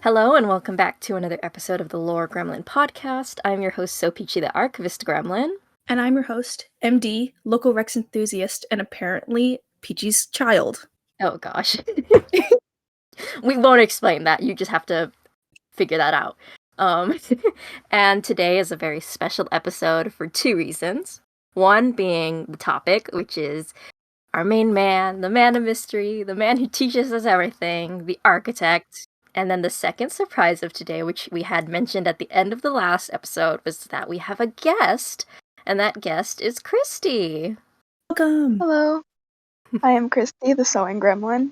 Hello and welcome back to another episode of the Lore Gremlin Podcast. I'm your host, Sopeachy the Archivist Gremlin. And I'm your host, MD, local Rex enthusiast, and apparently Peachy's child. Oh gosh. We won't explain that, you just have to figure that out. And today is a very special episode for two reasons. One being the topic, which is our main man, the man of mystery, the man who teaches us everything, the architect. And then the second surprise of today, which we had mentioned at the end of the last episode, was that we have a guest, and that guest is Kristy. Welcome! Hello, I am Kristy the Sewing Gremlin.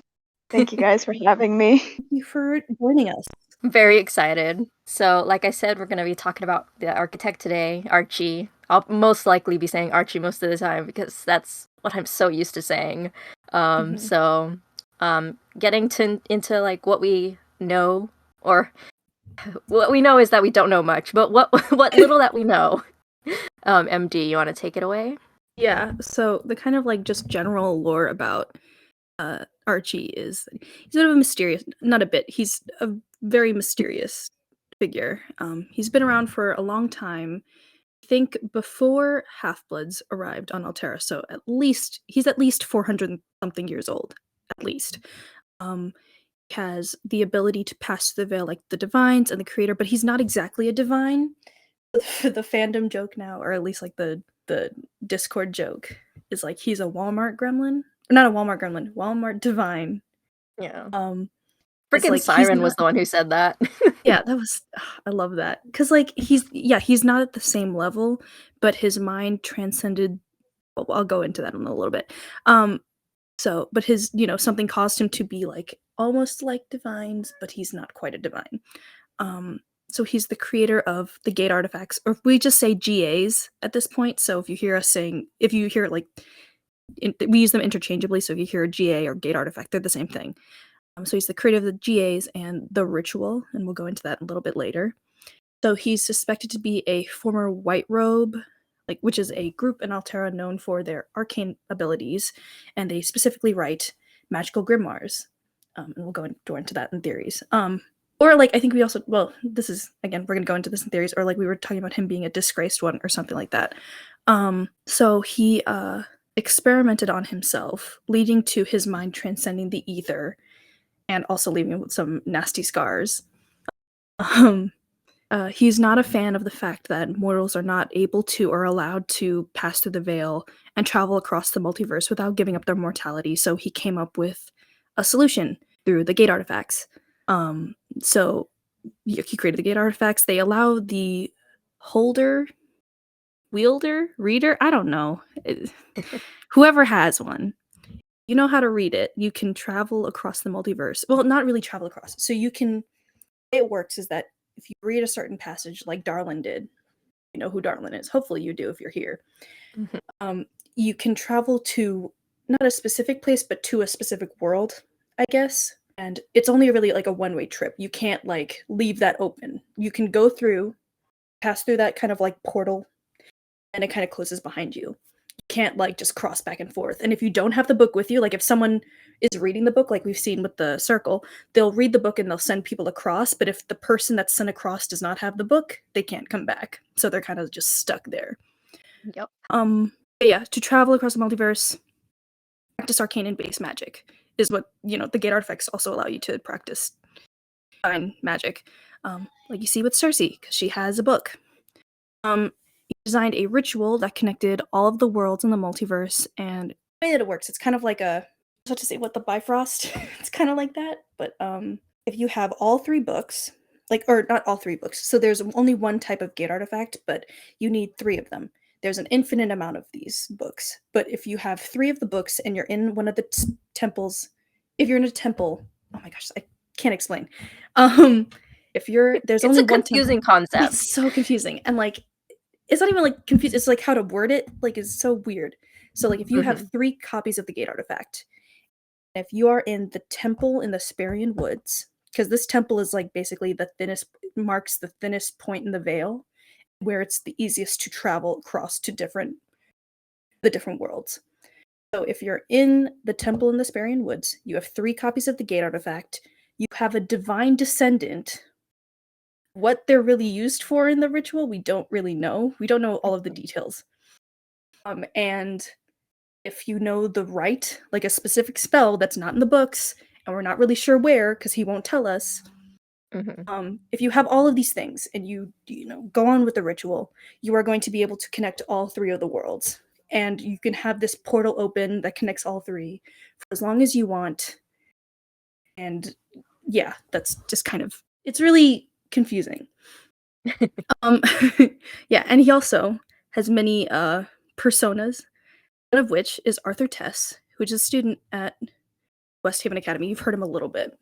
Thank you guys for having me. Thank you for joining us. I'm very excited. So, like I said, we're going to be talking about the architect today, Archie. I'll most likely be saying Archie most of the time because that's what I'm so used to saying. So, getting into like what we know, or what we know is that we don't know much, but what little that we know. MD, you want to take it away? Yeah, so the kind of like just general lore about Archie is he's a bit of a mysterious, not a bit, he's a very mysterious figure. He's been around for a long time. I think before Half-Bloods arrived on Altera, so he's at least 400 something years old, at least. He has the ability to pass through the veil like the divines and the creator, but he's not exactly a divine. The fandom joke now, or at least like the Discord joke, is like he's a Walmart gremlin. Or not a Walmart gremlin, Walmart divine. Yeah. It's Freaking like, Siren was the one who said that. Yeah, that was I love that. Because like he's not at the same level, but his mind transcended. Well, I'll go into that in a little bit. But his, something caused him to be like almost like divines, but he's not quite a divine. So he's the creator of the gate artifacts, or we just say GAs at this point. So if you hear we use them interchangeably. So if you hear a GA or gate artifact, they're the same thing. So he's the creator of the GAs and the ritual, and we'll go into that a little bit later. So he's suspected to be a former White Robe, which is a group in Altera known for their arcane abilities, and they specifically write magical grimoires. And we'll go into that in theories. Or I think we also, this is, again, we're going to go into this in theories, or we were talking about him being a disgraced one or something like that. So he experimented on himself, leading to his mind transcending the ether, and also leaving him with some nasty scars. He's not a fan of the fact that mortals are not able to or allowed to pass through the veil and travel across the multiverse without giving up their mortality, so he came up with a solution through the gate artifacts. So he created the gate artifacts. They allow the reader, I don't know, whoever has one, you know how to read it, you can travel across the multiverse. Well, not really travel across. So you can, the way it works is that if you read a certain passage like Darlin did, you know who Darlin is. Hopefully you do if you're here. Mm-hmm. You can travel to not a specific place, but to a specific world, I guess. And it's only really a one-way trip. You can't leave that open. You can go through, pass through that kind of portal, and it kind of closes behind you. You can't just cross back and forth. And if you don't have the book with you, if someone is reading the book, like we've seen with the circle, they'll read the book and they'll send people across. But if the person that's sent across does not have the book, they can't come back. So they're kind of just stuck there. Yep. Yeah, to travel across the multiverse, practice arcane and base magic is what, the gate artifacts also allow you to practice fine magic. Like you see with Cersei, because she has a book. He designed a ritual that connected all of the worlds in the multiverse, and the way that it works, it's kind of like I was about to say, what, the Bifrost? It's kind of like that, but if you have all three books, or not all three books, so there's only one type of gate artifact, but you need three of them. There's an infinite amount of these books, but if you have three of the books and you're in one of the temples, if you're in a temple, oh my gosh, I can't explain. If you're, there's it's only a one confusing concept. It's so confusing, and it's not even confused. It's how to word it. It's so weird. So if you have three copies of the gate artifact, if you are in the temple in the Sparian Woods, because this temple is basically marks the thinnest point in the veil, where it's the easiest to travel across to the different worlds. So if you're in the temple in the Sparian Woods, you have three copies of the gate artifact. You have a divine descendant what they're really used for in the ritual, we don't really know. We don't know all of the details. And if you know the rite, like a specific spell that's not in the books, and we're not really sure where, because he won't tell us. If you have all of these things and you go on with the ritual, you are going to be able to connect all three of the worlds, and you can have this portal open that connects all three for as long as you want. And yeah, that's just kind of, it's really confusing. Yeah, and he also has many personas, one of which is Arthur Tess, which is a student at West Haven Academy. You've heard him a little bit.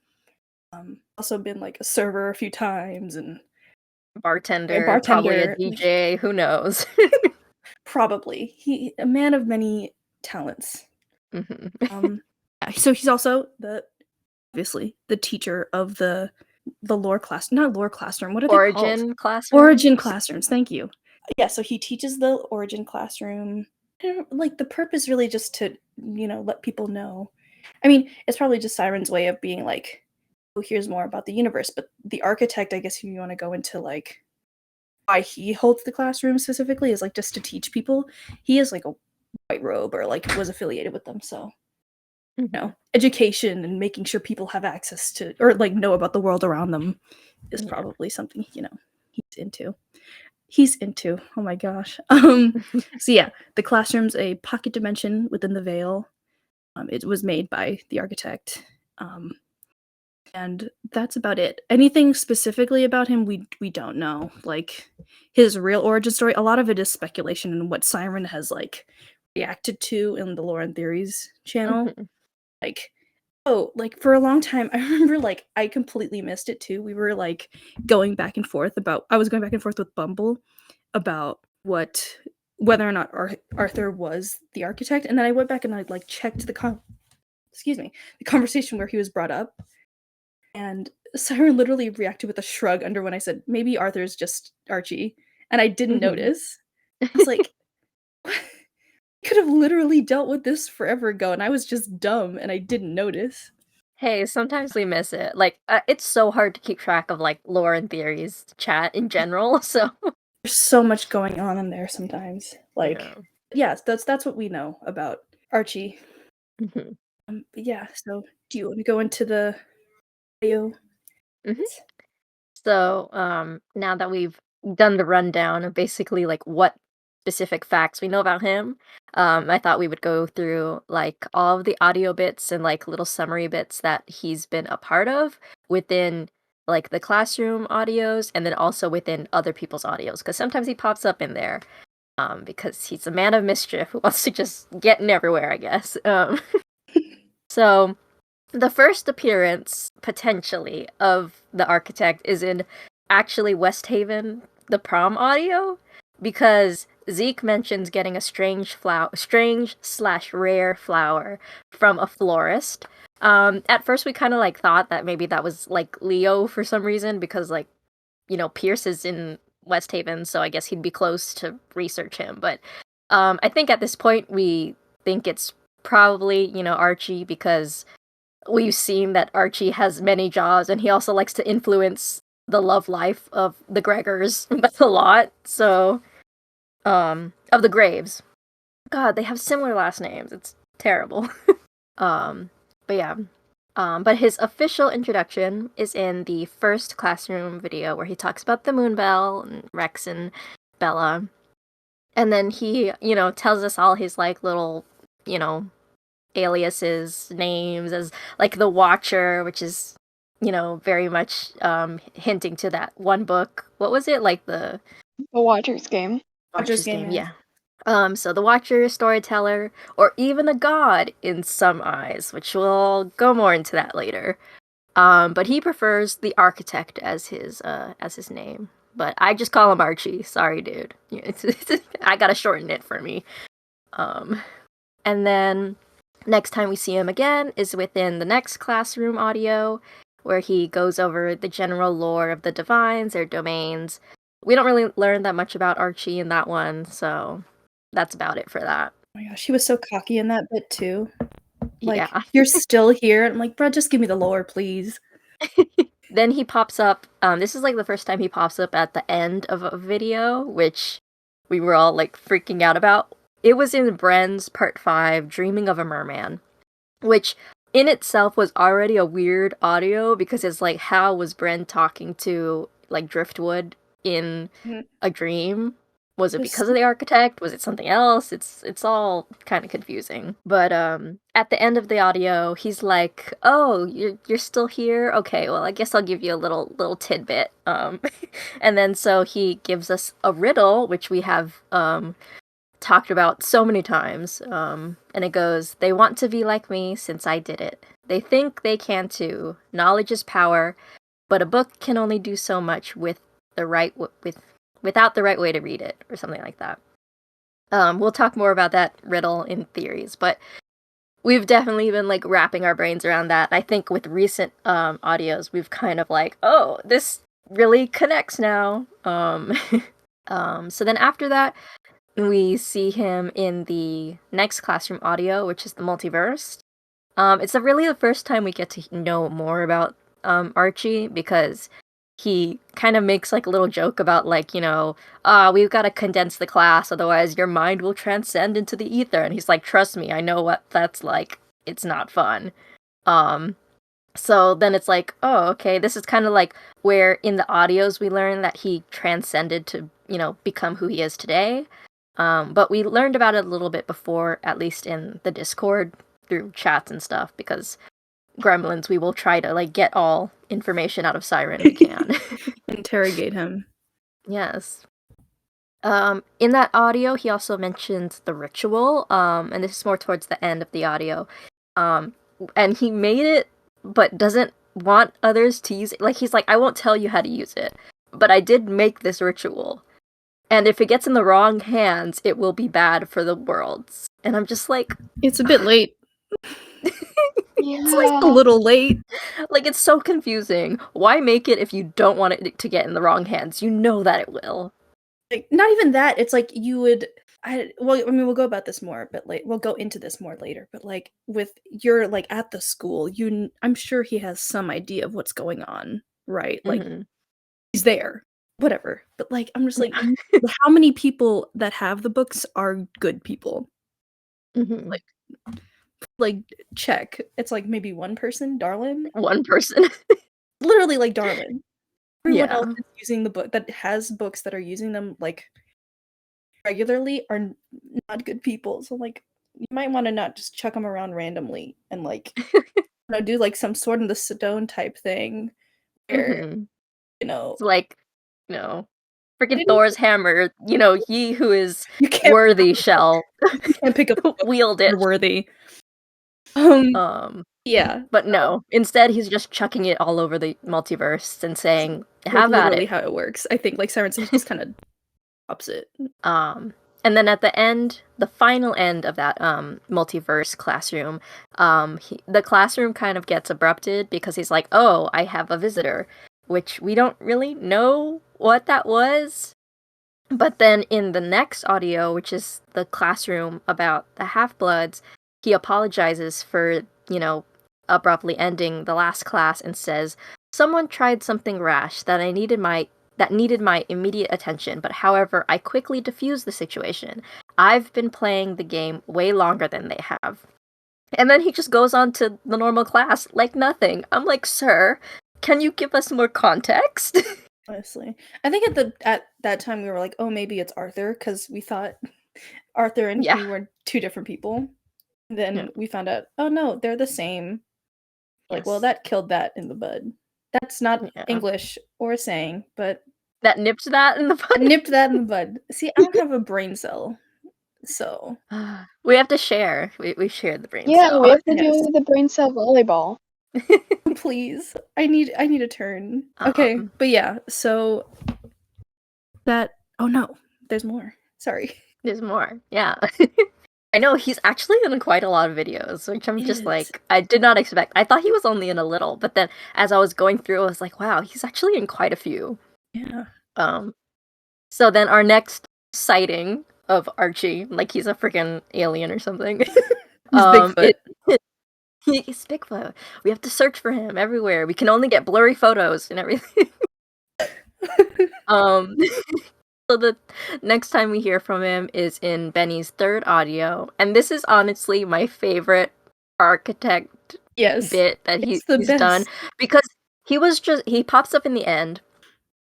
Also been like a server a few times and bartender, probably a DJ, who knows? Probably. He a man of many talents. So he's also obviously the teacher of the lore class, not lore classroom. What are they called? Origin classroom. Origin classrooms. Thank you. Yeah, so he teaches the origin classroom. Like the purpose really just to let people know. I mean, it's probably just Siren's way of being like, oh, here's more about the universe. But the architect, I guess, if you want to go into like why he holds the classroom specifically, is like just to teach people. He is like a white robe or like was affiliated with them, so education and making sure people have access to or like know about the world around them is probably something he's into. Oh my gosh. So yeah, the classroom's a pocket dimension within the veil. It was made by the architect. And that's about it. Anything specifically about him, we don't know. Like his real origin story, a lot of it is speculation and what Siren has like reacted to in the Lore and Theories channel. Like, for a long time, I remember like I completely missed it too. We were like going back and forth I was going back and forth with Bumble about whether or not Arthur was the architect, and then I went back and I like checked the conversation where he was brought up. And Siren literally reacted with a shrug under when I said, maybe Arthur's just Archie. And I didn't notice. I was like, I could have literally dealt with this forever ago, and I was just dumb, and I didn't notice. Hey, sometimes we miss it. Like, it's so hard to keep track of, like, Lore and Theories chat in general, so... There's so much going on in there sometimes. Like, yes, that's what we know about Archie. But yeah, so do you want to go into the... So, now that we've done the rundown of basically like what specific facts we know about him, I thought we would go through like all of the audio bits and like little summary bits that he's been a part of within like the classroom audios and then also within other people's audios, because sometimes he pops up in there because he's a man of mischief who wants to just get in everywhere, I guess. So the first appearance, potentially, of the architect is in actually West Haven, the prom audio, because Zeke mentions getting a strange/rare flower from a florist. At first we kind of like thought that maybe that was like Leo for some reason, because like, Pierce is in West Haven, so I guess he'd be close to research him. But I think at this point we think it's probably, Archie, because we've seen that Archie has many jobs, and he also likes to influence the love life of the Gregors a lot. So, of the Graves. God, they have similar last names. It's terrible. But yeah. But his official introduction is in the first classroom video where he talks about the Moonbell and Rex and Bella. And then he, tells us all his like little, aliases, names, as like the Watcher, which is very much hinting to that one book. What was it, like the Watcher's Game? Watcher's Game, yeah. So the Watcher, storyteller, or even a god in some eyes, which we'll go more into that later. But he prefers the architect as his name. But I just call him Archie. Sorry, dude. I gotta shorten it for me. And then next time we see him again is within the next classroom audio, where he goes over the general lore of the Divines, their domains. We don't really learn that much about Archie in that one, so that's about it for that. Oh my gosh, he was so cocky in that bit too. Like, yeah. You're still here. I'm like, bro, just give me the lore, please. then he pops up. This is like the first time he pops up at the end of a video, which we were all like freaking out about. It was in Bren's Part 5, Dreaming of a Merman, which in itself was already a weird audio because it's like, how was Bren talking to like Driftwood in a dream? Was it because of the architect? Was it something else? It's all kind of confusing. But at the end of the audio, he's like, "Oh, you're still here? Okay, well, I guess I'll give you a little tidbit." And then so he gives us a riddle, which we have talked about so many times. And it goes, "They want to be like me since I did it. They think they can too. Knowledge is power, but a book can only do so much without the right way to read it," or something like that. We'll talk more about that riddle in theories, but we've definitely been like wrapping our brains around that. I think with recent audios, we've kind of like, oh, this really connects now. So then after that, we see him in the next classroom audio, which is the multiverse. It's really the first time we get to know more about Archie, because he kind of makes like a little joke about like, we've got to condense the class, otherwise your mind will transcend into the ether. And he's like, trust me, I know what that's like. It's not fun. So then it's like, oh, okay, this is kind of like where in the audios we learn that he transcended to, become who he is today. But we learned about it a little bit before, at least in the Discord through chats and stuff, because gremlins, we will try to like get all information out of Siren we can. Interrogate him. Yes. In that audio, he also mentions the ritual, and this is more towards the end of the audio. And he made it, but doesn't want others to use it. Like, he's like, I won't tell you how to use it, but I did make this ritual. And if it gets in the wrong hands, it will be bad for the worlds. And I'm just like... It's a bit late. Yeah. It's like a little late. Like, it's so confusing. Why make it if you don't want it to get in the wrong hands? You know that it will. Like, not even that. It's like you would... we'll go about this more, but like we'll go into this more later. But like with you're like at the school, I'm sure he has some idea of what's going on, right? Like he's there, whatever. But like I'm just like, how many people that have the books are good people? Like check. It's like maybe one person, Darlin. One person. Literally like Darlin. Everyone Yeah. else is using the book that has books that are using them like regularly are not good people. So like you might want to not just chuck them around randomly and like do like some Sword in the Stone type thing where it's like, freaking Thor's hammer, ye who is worthy shall you can't pick up wield it. Worthy. Yeah. But no, instead he's just chucking it all over the multiverse and saying, have like, at literally it. how it works. I think like SirenSon just kind of drops it. And then at the end, the final end of that multiverse classroom, the classroom kind of gets abrupted because he's like, oh, I have a visitor, which we don't really know what that was. But then in the next audio, which is the classroom about the Half-Bloods, he apologizes for, abruptly ending the last class and says, someone tried something rash that needed my immediate attention, but however, I quickly diffused the situation. I've been playing the game way longer than they have. And then he just goes on to the normal class like nothing. I'm like, sir, can you give us more context? Honestly. I think at that time we were like, oh, maybe it's Arthur, because we thought Arthur and he were two different people. Then we found out, oh no, they're the same. Like, well, that killed that in the bud. That's not English or a saying, but that nipped that in the bud. Nipped that in the bud. See, I don't have a brain cell, so we have to share. We shared the brain cell. Yeah, we have to do the brain cell volleyball. Please, I need a turn. Okay, but yeah, so that. Oh no, there's more. Sorry, there's more. Yeah. I know, he's actually in quite a lot of videos, which I'm just like, I did not expect. I thought he was only in a little, but then as I was going through, I was like, wow, he's actually in quite a few. Yeah. So then our next sighting of Archie, like he's a freaking alien or something. He's Bigfoot. We have to search for him everywhere. We can only get blurry photos and everything. So the next time we hear from him is in Benny's third audio, and this is honestly my favorite architect bit that he's done, because he pops up in the end,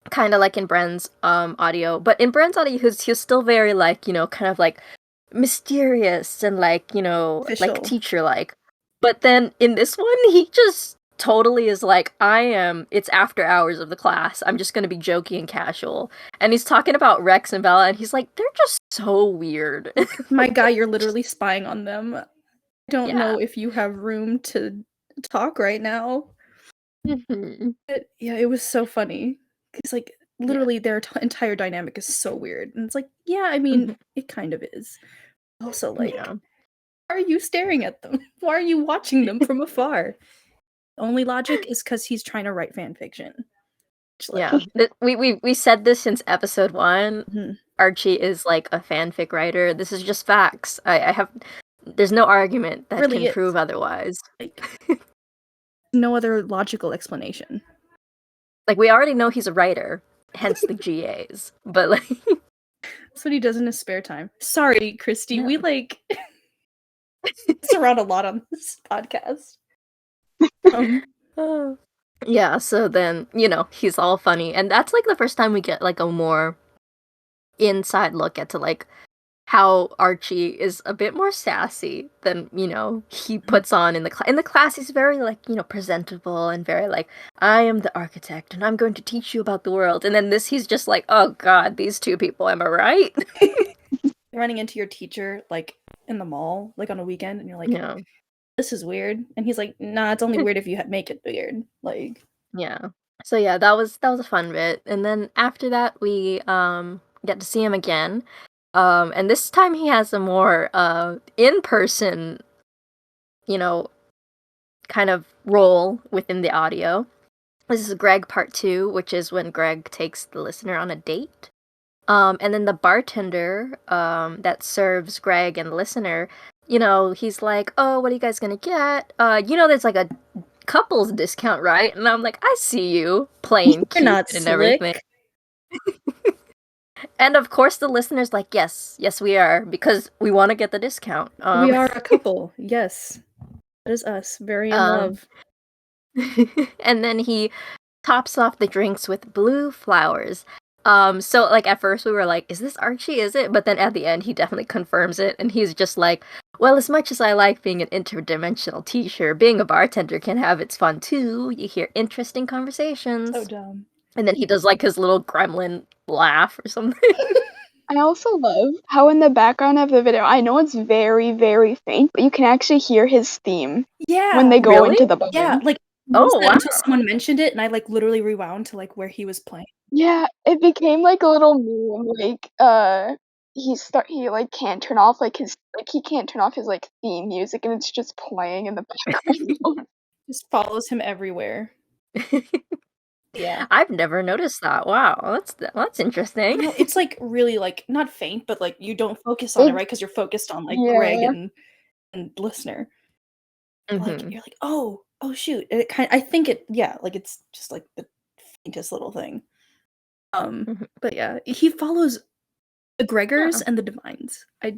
kind of like in Bren's audio, but in Bren's audio he's still very like, kind of like mysterious and like, Official. like teacher like. But then in this one he just totally is like, it's after hours of the class, I'm just gonna be jokey and casual, and he's talking about Rex and Bella, and he's like, they're just so weird. My guy, you're literally spying on them. I don't know if you have room to talk right now. But, yeah, it was so funny because like literally their entire dynamic is so weird, and it's like, yeah, I mean, it kind of is. Also, like, why are you staring at them? Why are you watching them from afar? The only logic is because he's trying to write fan fiction. Yeah, we said this since episode 1. Archie is like a fanfic writer. This is just facts. There's no argument that really can prove otherwise. Like, no other logical explanation. Like, we already know he's a writer, hence the GAs. But like, that's what he does in his spare time. Sorry, Kristy, we like it's around a lot on this podcast. Yeah, so then, he's all funny, and that's like the first time we get like a more inside look at to like how Archie is a bit more sassy than, he puts on in the class. In the class, he's very like, presentable and very like, I am the architect and I'm going to teach you about the world. And then he's just like, oh god, these two people, am I right? Running into your teacher like in the mall, like on a weekend, and you're like, this is weird, and he's like, nah, it's only weird if you make it weird. Like, yeah. So yeah, that was a fun bit, and then after that we get to see him again, and this time he has a more in-person, kind of role within the audio. This is Greg part 2, which is when Greg takes the listener on a date. And then the bartender that serves Greg and the listener, he's like, oh, what are you guys gonna get? There's like a couples discount, right? And I'm like, I see you playing cute and everything. And of course the listener's like, yes, we are, because we want to get the discount. We are a couple, yes. That is us, very in love. And then he tops off the drinks with blue flowers. So like at first we were like, is this Archie, is it? But then at the end he definitely confirms it, and he's just like, well, as much as I like being an interdimensional teacher, being a bartender can have its fun too. You hear interesting conversations. So dumb. And then he does like his little gremlin laugh or something. I also love how in the background of the video, I know it's very, very faint, but you can actually hear his theme. Yeah. When they go into the bar. Yeah, like until someone mentioned it, and I like literally rewound to like where he was playing. Yeah, it became like a little meme. Like he like can't turn off he can't turn off his like theme music, and it's just playing in the background. Just follows him everywhere. Yeah, I've never noticed that. Wow, that's interesting. It's like really like not faint, but like you don't focus on it, right? Because you're focused on like Greg and listener. Like you're like, oh shoot! And I think it's just like the faintest little thing. But yeah, he follows the Gregors and the Divines. I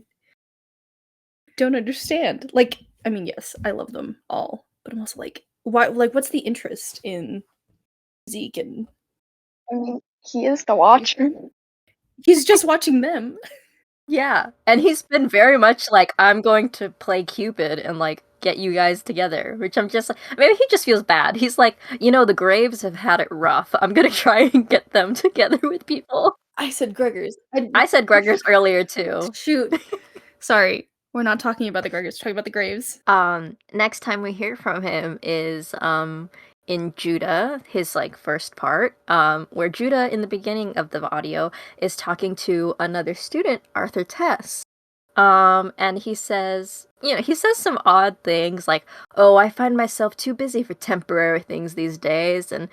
don't understand. Like, I mean, yes, I love them all, but I'm also like, why? Like, what's the interest in Zeke? And I mean, he is the watcher. He's just watching them. Yeah, and he's been very much like, I'm going to play Cupid and like get you guys together, which I'm just like, maybe he just feels bad. He's like, the Graves have had it rough. I'm gonna try and get them together with people. I said Gregors. I said Gregors earlier too. Shoot. Sorry, we're not talking about the Gregors. We're talking about the Graves. Next time we hear from him is in Judah, his like first part, where Judah in the beginning of the audio is talking to another student, Arthur Tess. And he says some odd things like, oh, I find myself too busy for temporary things these days, and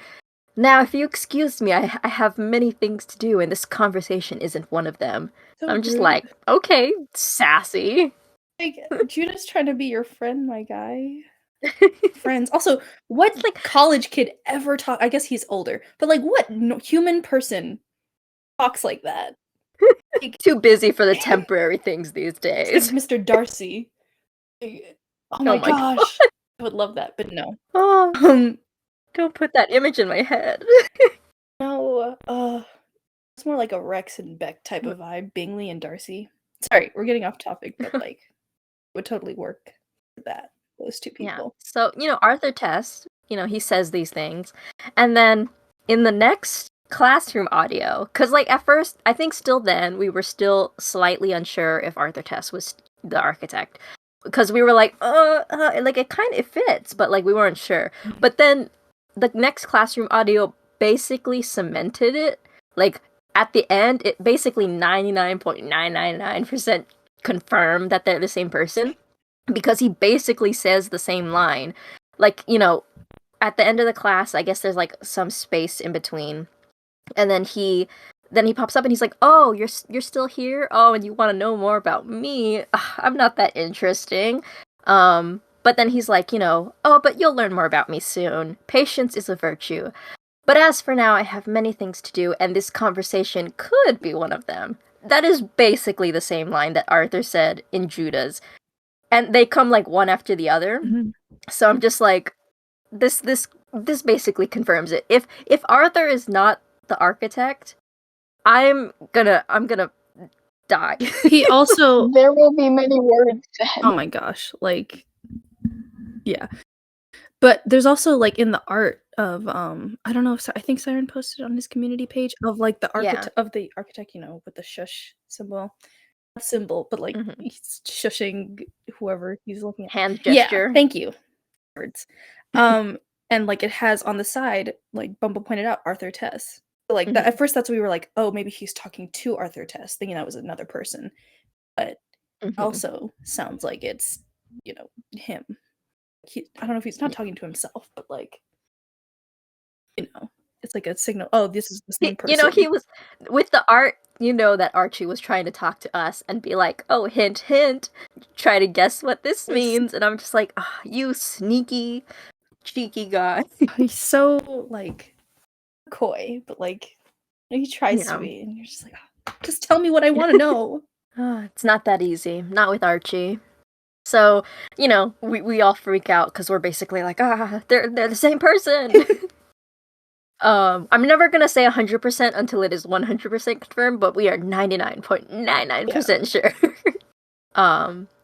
now if you excuse me, I have many things to do, and this conversation isn't one of them. So I'm just like, okay, sassy. Like, Judah's trying to be your friend, my guy. friends. Also, what It's like college kid ever talk? I guess he's older, but like, what human person talks like that? Like, too busy for the temporary things these it's like days. Mr. Darcy. Oh my my God. gosh, I would love that, but no. Oh, don't put that image in my head. No, it's more like a Rex and Beck type of vibe. Bingley and Darcy. Sorry, we're getting off topic, but like, it would totally work for that. Those two Yeah. people. So, Arthur Tess, he says these things. And then in the next classroom audio, because, like, at first, I think still then, we were still slightly unsure if Arthur Tess was the architect. Because we were like, like, it fits, but, like, we weren't sure. But then the next classroom audio basically cemented it. Like, at the end, it basically 99.999% confirmed that they're the same person. Because he basically says the same line. Like, at the end of the class, I guess there's like some space in between. And then he pops up and he's like, "Oh, you're still here? Oh, and you want to know more about me? Ugh, I'm not that interesting." But then he's like, "Oh, but you'll learn more about me soon. Patience is a virtue. But as for now, I have many things to do, and this conversation could be one of them." That is basically the same line that Arthur said in Judah's. And they come like one after the other. Mm-hmm. So I'm just like, this basically confirms it. If Arthur is not the architect, I'm gonna die. He also There will be many words said. oh my gosh, like yeah. But there's also like in the art of I don't know if I think Siren posted on his community page of like the architect with the shush symbol. Not symbol, but like he's shushing whoever he's looking at. Hand gesture. Yeah, thank you. Words. And like it has on the side, like Bumble pointed out, Arthur Tess. So, like that, at first that's what we were like, oh, maybe he's talking to Arthur Tess, thinking that was another person. But also sounds like it's, him. I don't know if he's not talking to himself, but like, it's like a signal. Oh, this is the same person. He was with the art. That Archie was trying to talk to us and be like, "Oh, hint, hint, try to guess what this means." And I'm just like, oh, "You sneaky, cheeky guy." He's so like coy, but like he tries to be, and you're just like, oh, just tell me what I want to know. It's not that easy. Not with Archie. So, we all freak out because we're basically like, they're the same person. I'm never gonna say 100% until it is 100% confirmed, but we are 99.99% sure.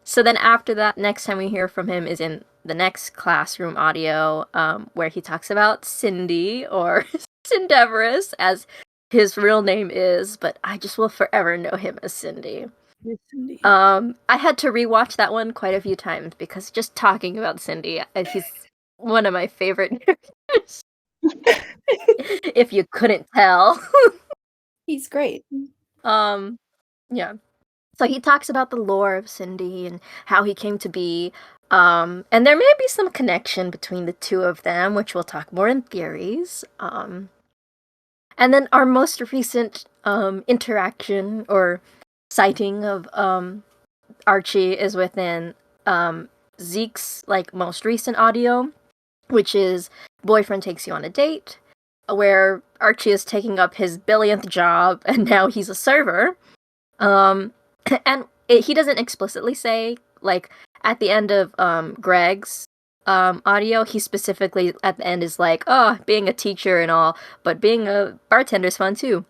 So then after that, next time we hear from him is in the next classroom audio, where he talks about Cindy, or Cindevorous, as his real name is, but I just will forever know him as Cindy. I had to rewatch that one quite a few times because just talking about Cindy, he's one of my favorite characters. If you couldn't tell. He's great. Yeah. So he talks about the lore of Cindy and how he came to be. And there may be some connection between the two of them, which we'll talk more in theories. And then our most recent interaction or sighting of Archie is within Zeke's like most recent audio, which is boyfriend takes you on a date, where Archie is taking up his billionth job and now he's a server. And he doesn't explicitly say, like, at the end of Greg's audio, he specifically at the end is like, oh, being a teacher and all, but being a bartender is fun too.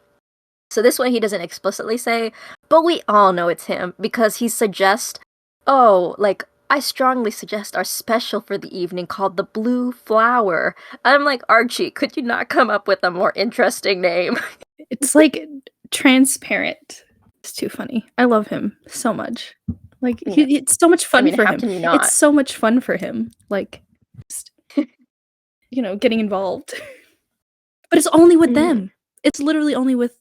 So this one he doesn't explicitly say, but we all know it's him because he suggests, oh, like, I strongly suggest our special for the evening called the Blue Flower. I'm like, Archie, could you not come up with a more interesting name? It's like transparent. It's too funny. I love him so much. Like it's so much fun for how him. Can you not? It's so much fun for him. Like, just, getting involved. But it's only with them. It's literally only with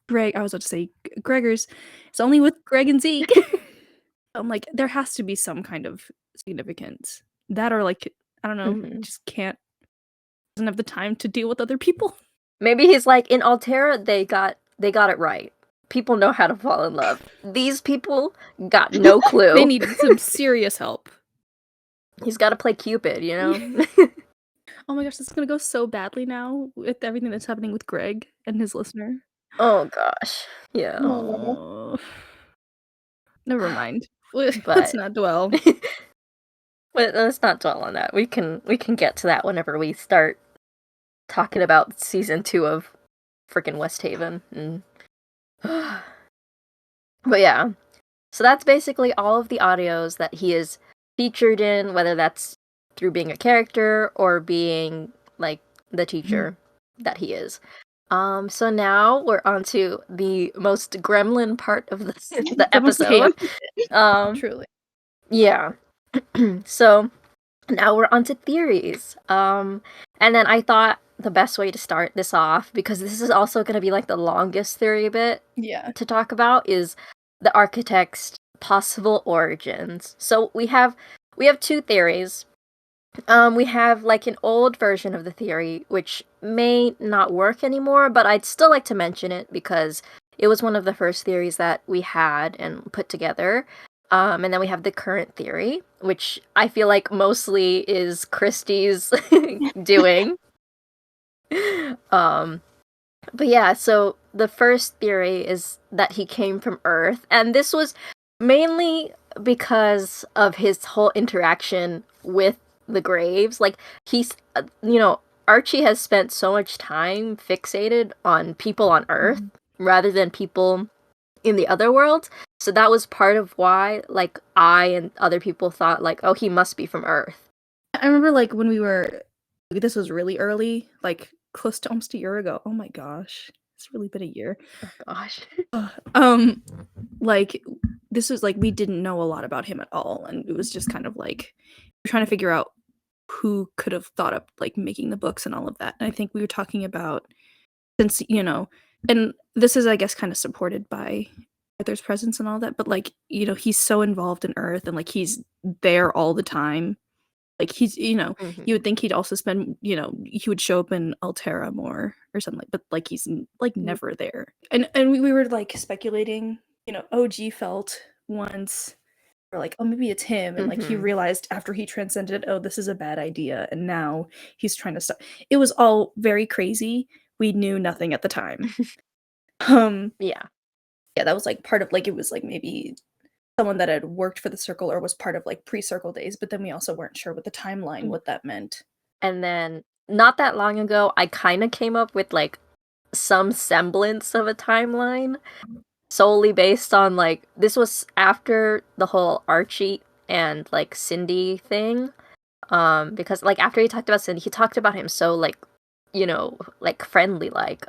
Greg. I was about to say Gregors. It's only with Greg and Zeke. I'm like, there has to be some kind of significance. That or like, I don't know, just doesn't have the time to deal with other people. Maybe he's like, in Altera, they got it right. People know how to fall in love. These people got no clue. They need some serious help. He's got to play Cupid, you know? Oh my gosh, this is gonna go so badly now with everything that's happening with Greg and his listener. Oh gosh. Yeah. Oh, never mind. Let's But not dwell. but let's not dwell on that. We can get to that whenever we start talking about season 2 of freaking West Haven. And but yeah. So that's basically all of the audios that he is featured in, whether that's through being a character or being like the teacher that he is. So now we're on to the most gremlin part of the episode. Truly. Yeah. So now we're on to theories. And then I thought the best way to start this off, because this is also going to be like the longest theory bit to talk about, is the architect's possible origins. So we have 2 theories. We have like an old version of the theory, which may not work anymore, but I'd still like to mention it because it was one of the first theories that we had and put together. And then we have the current theory, which I feel like mostly is Kristy's doing. But yeah, so the first theory is that he came from Earth, and this was mainly because of his whole interaction with the graves. Like, he's, Archie has spent so much time fixated on people on Earth rather than people in the other world. So that was part of why, like, I and other people thought, like, oh, he must be from Earth. I remember, like, when this was really early, like, close to almost a year ago. Oh my gosh. It's really been a year. Oh, gosh. Like, this was, like, we didn't know a lot about him at all, and it was just kind of, like, we're trying to figure out who could have thought up, like, making the books and all of that, and I think we were talking about, since, and this is, I guess, kind of supported by Arthur's presence and all that, but, like, he's so involved in Earth, and, like, he's there all the time. Like, he's, you would think he'd also spend, he would show up in Altera more or something, but, like, he's, like, never there. And we were, like, speculating, OG felt once, or, like, oh, maybe it's him, and, like, he realized after he transcended, oh, this is a bad idea, and now he's trying to stop. It was all very crazy. We knew nothing at the time. Yeah, that was, like, part of, like, it was, like, maybe someone that had worked for the Circle or was part of, like, pre-Circle days, but then we also weren't sure with the timeline what that meant. And then, not that long ago, I kind of came up with, like, some semblance of a timeline, solely based on, like, this was after the whole Archie and, like, Cindy thing, because, like, after he talked about Cindy, he talked about him so, like, like, friendly, like,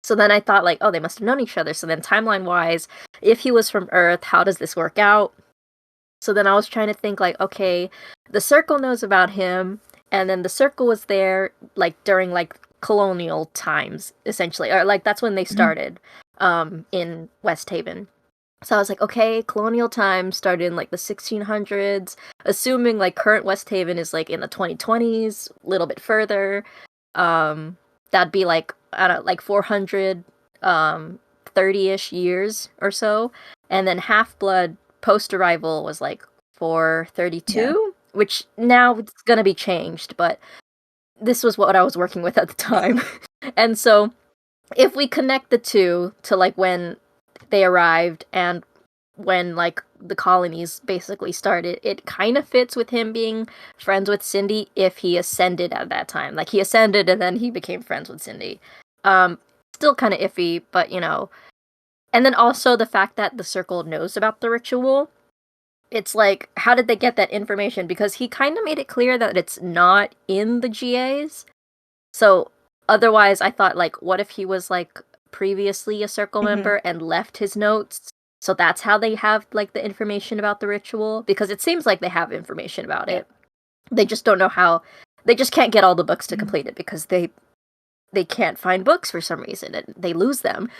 so then I thought, like, oh, they must have known each other. So then, timeline-wise, if he was from Earth, how does this work out? So then I was trying to think, like, okay, the Circle knows about him, and then the Circle was there, like, during, like, colonial times, essentially. Or, like, that's when they started, in West Haven. So I was like, okay, colonial times started in, like, the 1600s, assuming, like, current West Haven is, like, in the 2020s, a little bit further. That'd be, like, I don't know, like 400, 30-ish years or so. And then Half-Blood post-arrival was, like, 432, which now it's gonna be changed, but this was what I was working with at the time. And so, if we connect the two to, like, when they arrived and when, like, the colonies basically started, it kind of fits with him being friends with Cindy if he ascended at that time. Like, he ascended and then he became friends with Cindy. Still kind of iffy, but, And then also the fact that the Circle knows about the ritual. It's like, how did they get that information? Because he kind of made it clear that it's not in the GAs. So, otherwise, I thought, like, what if he was, like, previously a Circle member and left his notes? So that's how they have, like, the information about the ritual? Because it seems like they have information about it. They just don't know how. They just can't get all the books to complete it because they can't find books for some reason and they lose them.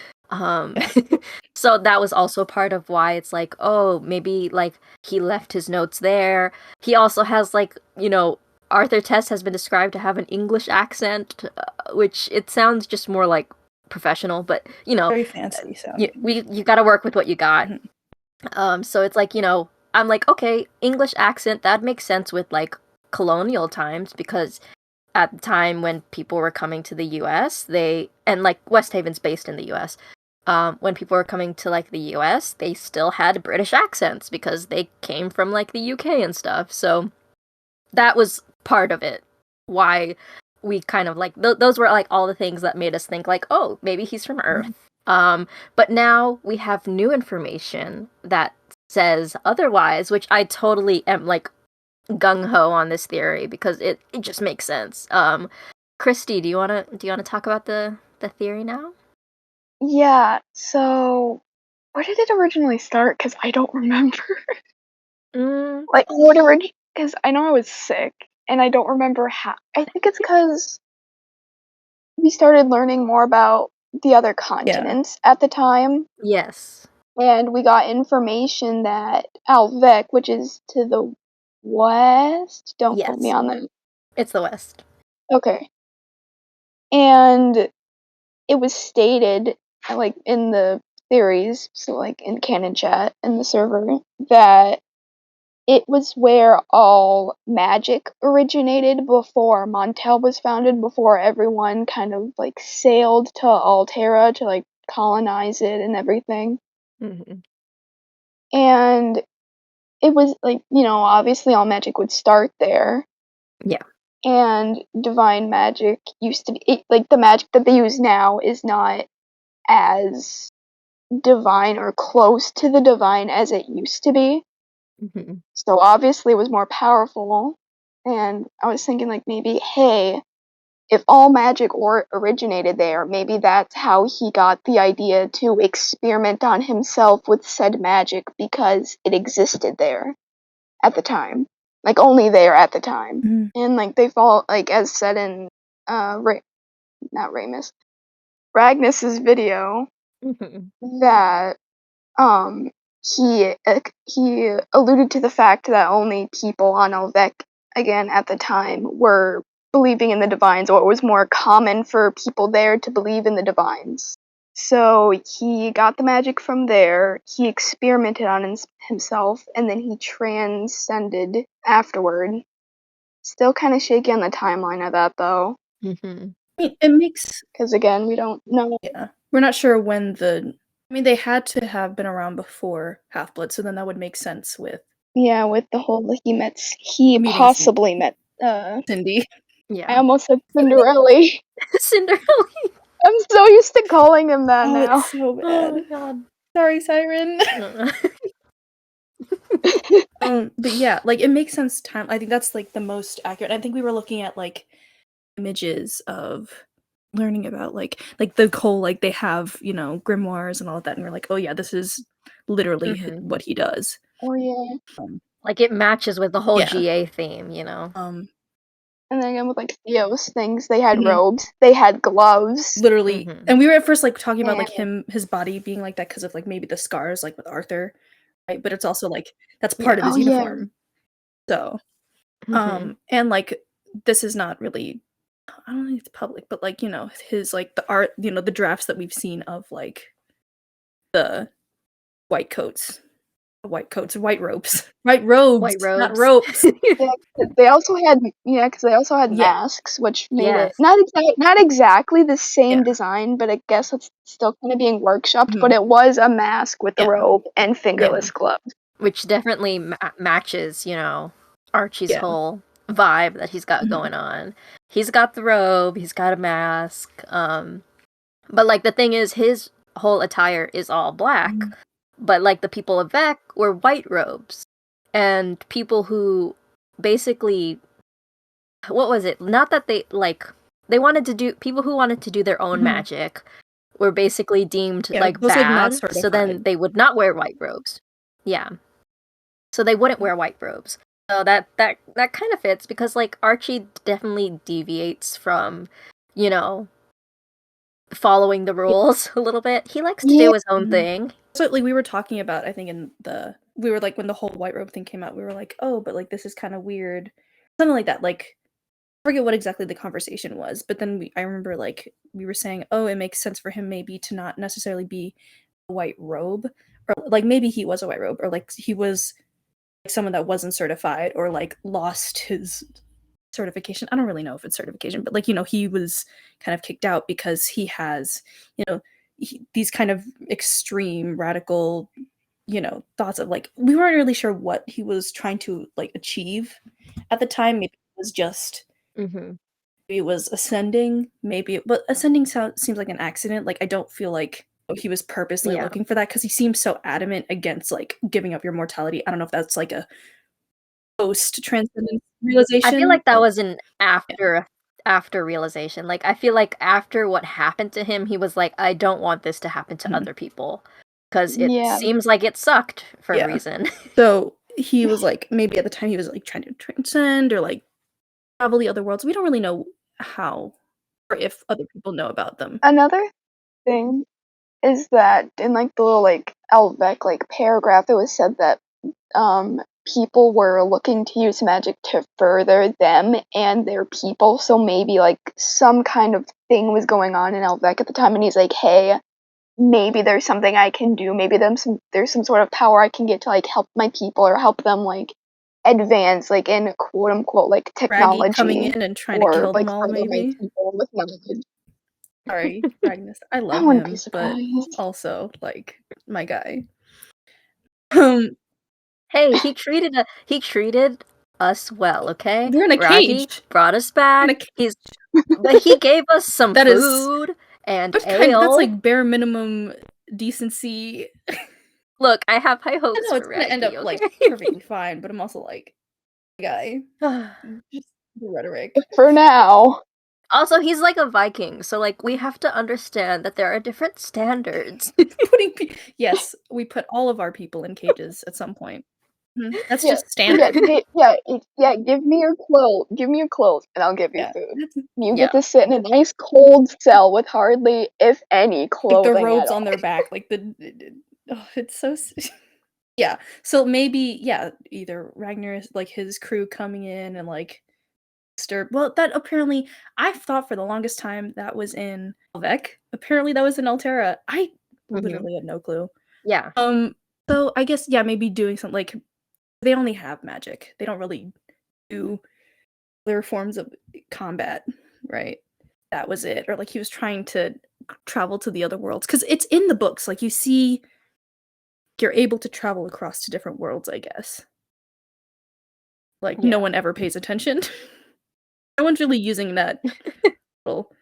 So that was also part of why it's like, oh, maybe, like, he left his notes there. He also has, like, Arthur Tess has been described to have an English accent, which it sounds just more like professional, but very fancy sounding. you got to work with what you got. So it's like, I'm like, okay, English accent, that makes sense with like colonial times, because at the time when people were coming to the US, and like West Haven's based in the US. When people were coming to like the US, they still had British accents because they came from like the UK and stuff. So that was part of it. Why we kind of like those were like all the things that made us think like, oh, maybe he's from Earth. But now we have new information that says otherwise, which I totally am like gung ho on this theory because it just makes sense. Kristy, do you wanna talk about the theory now? Yeah, so where did it originally start? Because I don't remember. Like, because I know I was sick, and I don't remember how. I think it's because we started learning more about the other continents at the time, Yes. and we got information that Alvec, which is to the west, don't quote me Yes. on that. It's the West. Okay. And it was stated, like, in the theories, so, like, in canon chat and the server, that it was where all magic originated before Montel was founded, before everyone kind of, like, sailed to Altera to, like, colonize it and everything. Mm-hmm. And it was, like, obviously all magic would start there. Yeah. And divine magic used to be, like, the magic that they use now is not as divine or close to the divine as it used to be. Mm-hmm. So obviously it was more powerful. And I was thinking, like, maybe, hey, if all magic originated there, maybe that's how he got the idea to experiment on himself with said magic, because it existed there at the time. Like, only there at the time. Mm. And, like, they fall, like, as said in, not Ramus, Ragnus's video, Mm-hmm. that, he alluded to the fact that only people on Alvec, again, at the time, were believing in the divines, or it was more common for people there to believe in the divines. So he got the magic from there, he experimented on himself, and then he transcended afterward. Still kind of shaky on the timeline of that, though. Mm-hmm. It makes, Because, again, we don't know. yeah, we're not sure when they had to have been around before Half-Blood, so then that would make sense with Yeah, with the whole, he meeting possibly met, Cindy. Yeah. I almost said Cinderella. Cinderella. I'm so used to calling him that Oh, now. it's so Oh bad. my god. Sorry, Siren. But yeah, like, it makes sense. I think that's like the most accurate. I think we were looking at like images of learning about like the whole, like, they have grimoires and all of that, and we're like, oh yeah, this is literally what he does. Oh yeah. Like it matches with the whole Yeah. GA theme, And then again with like Theo's things, they had Mhm. robes, they had gloves. Literally. Mhm. And we were at first like talking about like Yeah. his body being like that because of like maybe the scars like with Arthur, right? But it's also like that's part of Oh, his yeah. uniform. So Mhm. and like this is not really, I don't think it's public, but like his like the art, the drafts that we've seen of like the white coats, white robes, white robes, White not robes. ropes. Yeah, they also had because they also had Yeah. masks, which made Yes. it not exactly the same Yeah. design, but I guess it's still kind of being workshopped. Mhm. But it was a mask with the Yeah. robe and fingerless gloves. Which definitely matches, Archie's Yeah. whole vibe that he's got Mhm. going on. He's got the robe, he's got a mask. But like the thing is, his whole attire is all black. Mhm. But like the people of Vec were white robes. And people who basically, what was it? Not that they wanted to do, people who wanted to do their own Mhm. magic were basically deemed Yeah, like those, like, not bad. So certified. then they would not wear white robes. Yeah. So they wouldn't wear white robes. So that kind of fits because like Archie definitely deviates from, following the rules a little bit. He likes to do his own Mhm. thing. So like we were talking about, I think we were like when the whole white robe thing came out, we were like, oh, but like this is kind of weird, something like that. Like I forget what exactly the conversation was, but then I remember like we were saying, oh, it makes sense for him maybe to not necessarily be a white robe, or like maybe he was a white robe, or like he was someone that wasn't certified or like lost his certification. I don't really know if it's certification, but like, he was kind of kicked out because he has, these kind of extreme radical, thoughts of like, we weren't really sure what he was trying to like achieve at the time. Maybe it was just, maybe it was ascending, but ascending seems like an accident. Like, I don't feel like he was purposely looking for that, because he seems so adamant against like giving up your mortality. I don't know if that's like a post transcendence realization. I feel like that was an after realization. Like, I feel like after what happened to him, he was like, I don't want this to happen to other people, because it seems like it sucked for a reason. So he was like, maybe at the time he was like trying to transcend or like travel the other worlds. We don't really know how or if other people know about them. Another thing is that in like the little like Elvec like paragraph, it was said that people were looking to use magic to further them and their people. So maybe like some kind of thing was going on in Elvec at the time, and he's like, hey, maybe there's something I can do. Maybe there's some sort of power I can get to like help my people or help them like advance like in quote unquote like technology. Raggy coming in and trying to kill them all, maybe. People with knowledge. Sorry, Magnus. I love him, but also like my guy. Hey, he treated us well, okay? We're in a Raggy cage. Brought us back. But he gave us some food and ale. That's like bare minimum decency. Look, I have high hopes I know it's for gonna Raggy, end up okay? like perfectly fine, but I'm also like, guy, just the rhetoric. For now. Also, he's like a Viking, so like we have to understand that there are different standards. Yes, we put all of our people in cages at some point. That's just standard. Give me your clothes. Give me your clothes, and I'll give you food. You get to sit in a nice cold cell with hardly, if any, clothing. Like the robes on their back, like it's so. Yeah, so maybe either Ragnar, like his crew coming in and like disturb. Well, that apparently I thought for the longest time that was in Elvec. Apparently that was in Altera. I literally had no clue. Yeah. So I guess maybe doing something like they only have magic. They don't really do other forms of combat, right? That was it. Or like he was trying to travel to the other worlds, because it's in the books. Like you see, you're able to travel across to different worlds, I guess. Like no one ever pays attention. No one's really using that little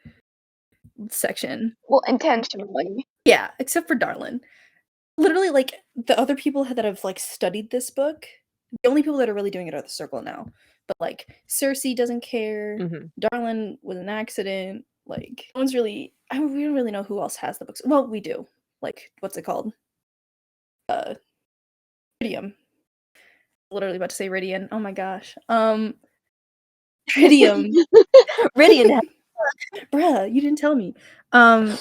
section. Well, intentionally. Yeah, except for Darlin. Literally, like the other people that have like studied this book, the only people that are really doing it are the Circle now. But like Cersei doesn't care. Darlin was an accident. Like no one's really. We don't really know who else has the books. Well, we do. Like what's it called? Ridium. Literally about to say Ridian. Oh my gosh. Ridium. Ridian. Bruh, you didn't tell me. So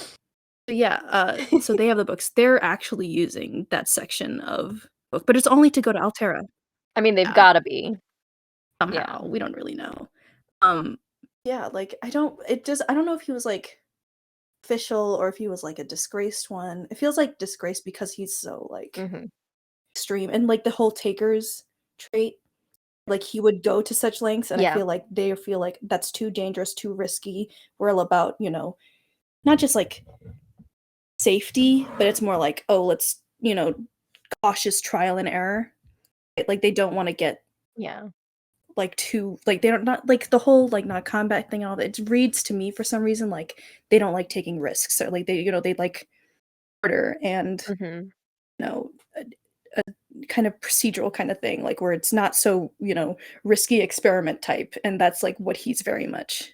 they have the books. They're actually using that section of book, but it's only to go to Altera. I mean, they've got to be. Somehow. We don't really know. Like I don't know if he was like official or if he was like a disgraced one. It feels like disgraced because he's so like extreme, and like the whole takers trait, like he would go to such lengths, and I feel like they feel like that's too dangerous, too risky. We're all about, not just like safety, but it's more like, oh, let's, cautious trial and error. Like they don't want to get like too like they don't not like the whole like not combat thing and all that. It reads to me for some reason like they don't like taking risks. So like they like order and a kind of procedural kind of thing, like where it's not so risky experiment type, and that's like what he's very much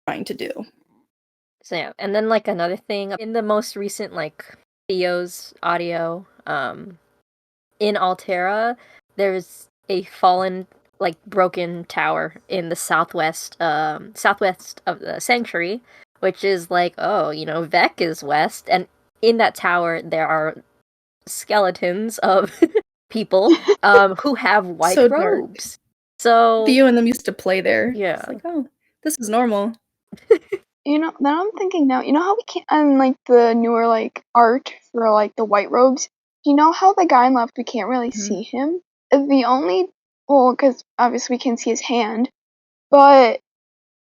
trying to do. So yeah, and then like another thing in the most recent like Theo's audio, in Altera, there's a fallen like broken tower in the southwest of the sanctuary, which is like, Vec is west, and in that tower there are skeletons of people who have white robes. So Theo and them used to play there. Yeah. It's like, oh, this is normal. Now I'm thinking now, how we can't, and like the newer like art for like the white robes, how the guy in left, we can't really see him? because obviously we can see his hand, but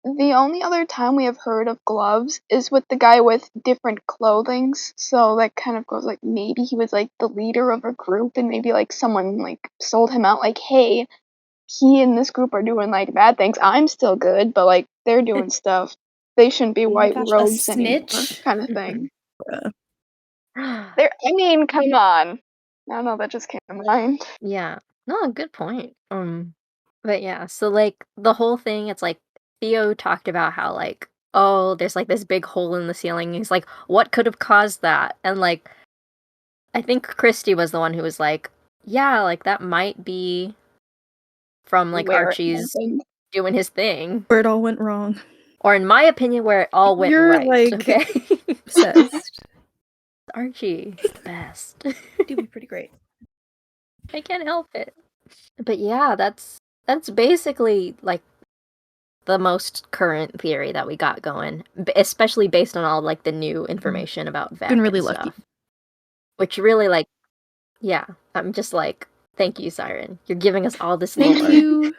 the only other time we have heard of gloves is with the guy with different clothings. So that kind of goes like maybe he was like the leader of a group and maybe like someone like sold him out like, hey, he and this group are doing like bad things. I'm still good, but like they're doing stuff. They shouldn't be Oh my white gosh, a robes anymore, snitch? kind of thing. Bruh. I mean, come on. I don't know, that just came to mind. Yeah. No, good point. But yeah, so like the whole thing, it's like Theo talked about how like, oh, there's like this big hole in the ceiling. He's like, what could have caused that? And like, I think Kristy was the one who was like, yeah, like that might be from like Where it Archie's happened. doing his thing. Where it all went wrong. Or in my opinion, where it all went You're, right. like, Okay. Obsessed. Archie, he's the best. He'd be pretty great. I can't help it. But yeah, that's basically like the most current theory that we got going, especially based on all like the new information about Vec Been really and lucky. stuff. Which really like, yeah, I'm just like, thank you, Siren. You're giving us all this Thank lore. you.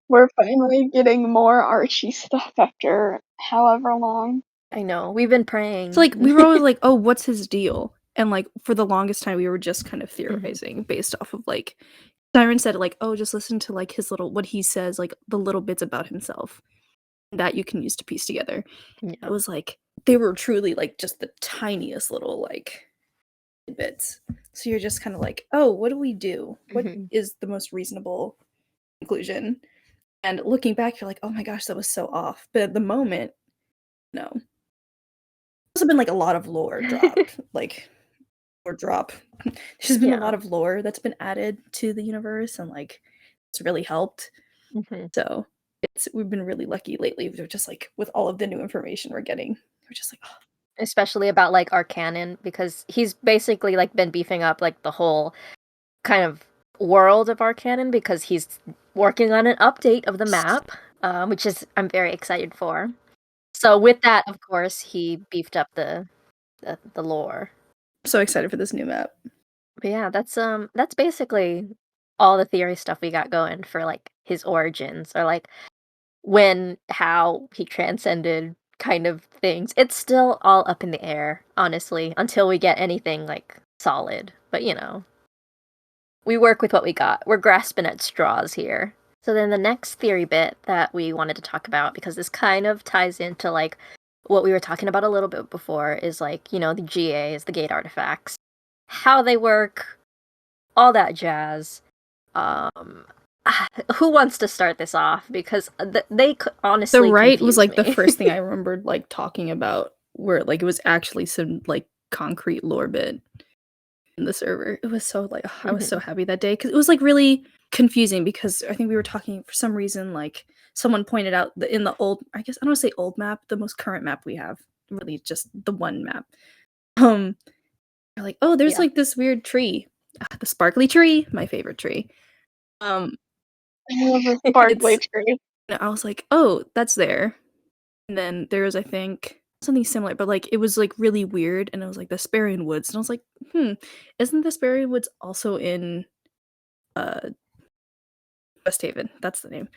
We're finally getting more Archie stuff after however long. I know, we've been praying. It's like we were always like, oh, what's his deal? And like for the longest time we were just kind of theorizing based off of like Siren said like, oh, just listen to like his little what he says, like the little bits about himself that you can use to piece together. Yeah. It was like they were truly like just the tiniest little like bits. So you're just kind of like, oh, what do we do? What is the most reasonable conclusion? And looking back, you're like, oh my gosh, that was so off. But at the moment, no. There's been like a lot of lore dropped, like or drop. There's been a lot of lore that's been added to the universe, and like it's really helped. So we've been really lucky lately. We're just like with all of the new information we're getting, we're just like, oh. Especially about like our canon, because he's basically like been beefing up like the whole kind of world of our canon because he's working on an update of the map, which is I'm very excited for. So with that, of course, he beefed up the lore. I'm so excited for this new map. But yeah, that's basically all the theory stuff we got going for like his origins or like how he transcended kind of things. It's still all up in the air, honestly, until we get anything like solid. But you know, we work with what we got. We're grasping at straws here. So then the next theory bit that we wanted to talk about, because this kind of ties into like what we were talking about a little bit before, is like, you know, the GAs, the gate artifacts, how they work, all that jazz. Who wants to start this off? Because they honestly, the right was like me. the first thing I remembered like talking about, where like it was actually some like concrete lore bit in the server. It was so like I was so happy that day because it was like really confusing because I think we were talking for some reason like someone pointed out that in the old, I guess I don't want to say old map, the most current map we have, really just the one map. They're like, oh, there's like this weird tree, the sparkly tree, my favorite tree. I love the sparkly tree. I was like, oh, that's there. And then there was, I think, something similar, but like it was like really weird, and it was like the Sparian Woods, and I was like, isn't the Sparian Woods also in West Haven? That's the name.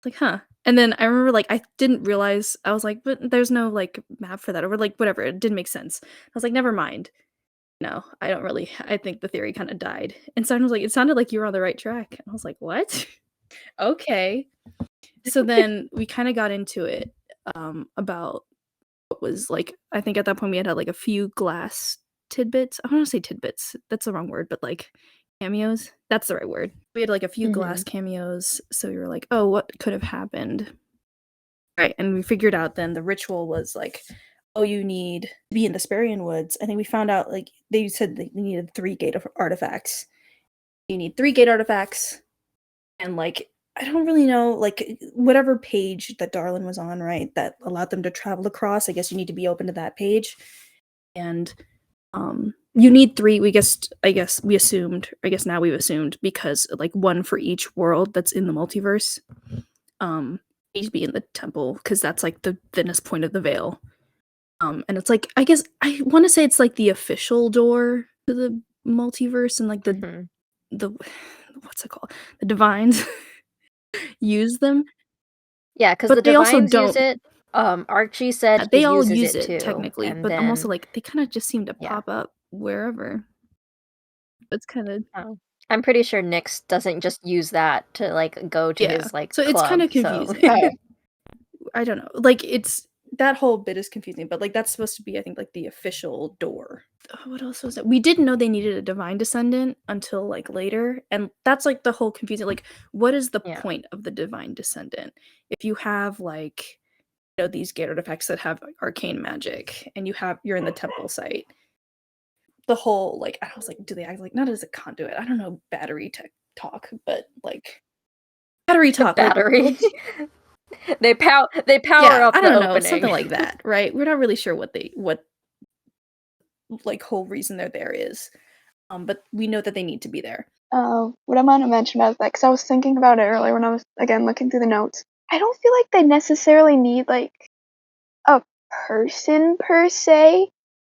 Like, huh. And then I remember like I didn't realize, I was like, but there's no like map for that, or like whatever, it didn't make sense. I was like, never mind. No, I think the theory kind of died. And someone was like, it sounded like you were on the right track. And I was like, what? Okay. So then we kind of got into it about what was like, I think at that point we had like a few glass tidbits. I want to say tidbits. That's the wrong word, but like cameos. That's the right word. We had like a few glass cameos. So we were like, oh, what could have happened? Right. And we figured out then the ritual was like, oh, you need to be in the Sparian Woods. I think we found out like they said that you needed 3 gate artifacts. You need 3 gate artifacts. And like, I don't really know, like whatever page that Darlin was on, right, that allowed them to travel across, I guess you need to be open to that page. And you need 3, I guess now we've assumed, because like 1 for each world that's in the multiverse. Needs to be in the temple, because that's like the thinnest point of the veil. And it's like, I guess I want to say it's like the official door to the multiverse, and like the what's it called? The divines use them. Yeah, because But the they also divines use don't. it. Archie said They he all uses use it it too, technically, and but I'm also then like they kind of just seem to yeah. pop up wherever. It's kind of Oh. I'm pretty sure Nyx doesn't just use that to like go to his like So it's kind club. of confusing. Oh. I don't know. Like it's that whole bit is confusing, but like that's supposed to be, I think, like the official door. What else was it? We didn't know they needed a divine descendant until like later, and that's like the whole confusing. Like, what is the Yeah. point of the divine descendant if you have like these gate artifacts that have arcane magic, and you're in the temple site? The whole like I was like, do they act like not as a conduit? I don't know battery tech talk, but like battery talk, Battery. Like, they power yeah, up I the don't know, opening. something like that, right? We're not really sure what like whole reason they're there is, but we know that they need to be there. What I want to mention about that, because I was thinking about it earlier when I was again looking through the notes. I don't feel like they necessarily need like a person per se.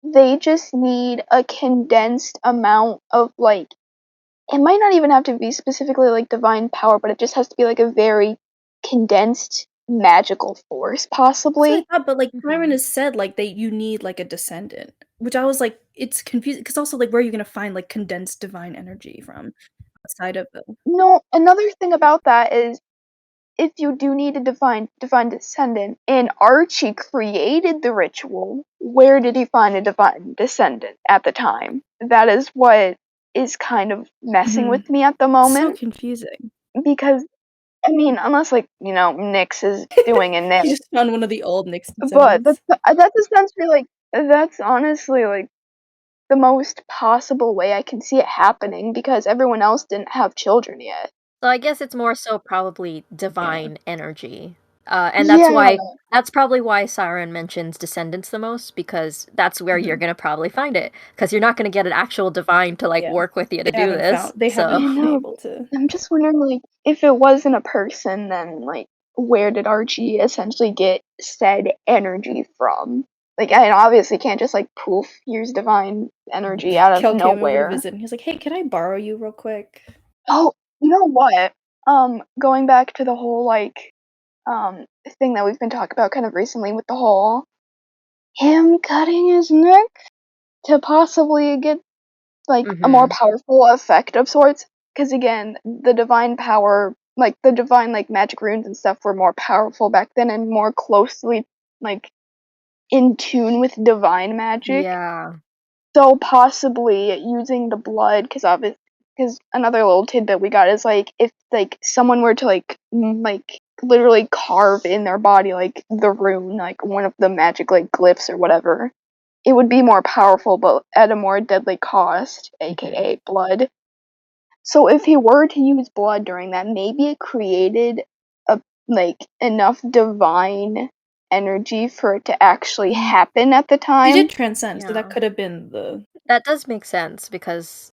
They just need a condensed amount of like. It might not even have to be specifically like divine power, but it just has to be like a very condensed magical force, That's what I possibly. thought, but like Siren Mhm. has said, like you need like a descendant, which I was like, it's confusing because also like where are you gonna find like condensed divine energy from outside of the No, another thing about that is if you do need a divine descendant, and Archie created the ritual, where did he find a divine descendant at the time? That is what is kind of messing Mhm. with me at the so moment, confusing. because I mean, unless like Nyx is doing a Nyx, You just found one of the old Nyx but descendants. that's essentially like that's honestly like the most possible way I can see it happening because everyone else didn't have children yet. So I guess it's more so probably Yeah. divine energy. And Yeah. that's probably why Siren mentions descendants the most, because that's where you're gonna probably find it. Because you're not gonna get an actual divine to like Yeah. work with you to They do haven't this. they haven't I So been know. able to. I'm just wondering, like, if it wasn't a person, then like, where did Archie essentially get said energy from? Like, I obviously can't just like poof, use divine energy out of Kel came over to nowhere. visit and he was like, hey, can I borrow you real quick? Oh, you know what? Going back to the whole like thing that we've been talking about kind of recently with the whole him cutting his neck to possibly get like a more Mhm. powerful effect of sorts. Because again, the divine power, like the divine like magic runes and stuff, were more powerful back then and more closely like in tune with divine magic. Yeah. So possibly using the blood, because another little tidbit we got is like if like someone were to like literally carve in their body like the rune, like one of the magic like glyphs or whatever, it would be more powerful but at a more deadly cost, aka blood. So if he were to use blood during that, maybe it created a like enough divine energy for it to actually happen at the He time. did transcend, so that Yeah. could have been the That does make sense because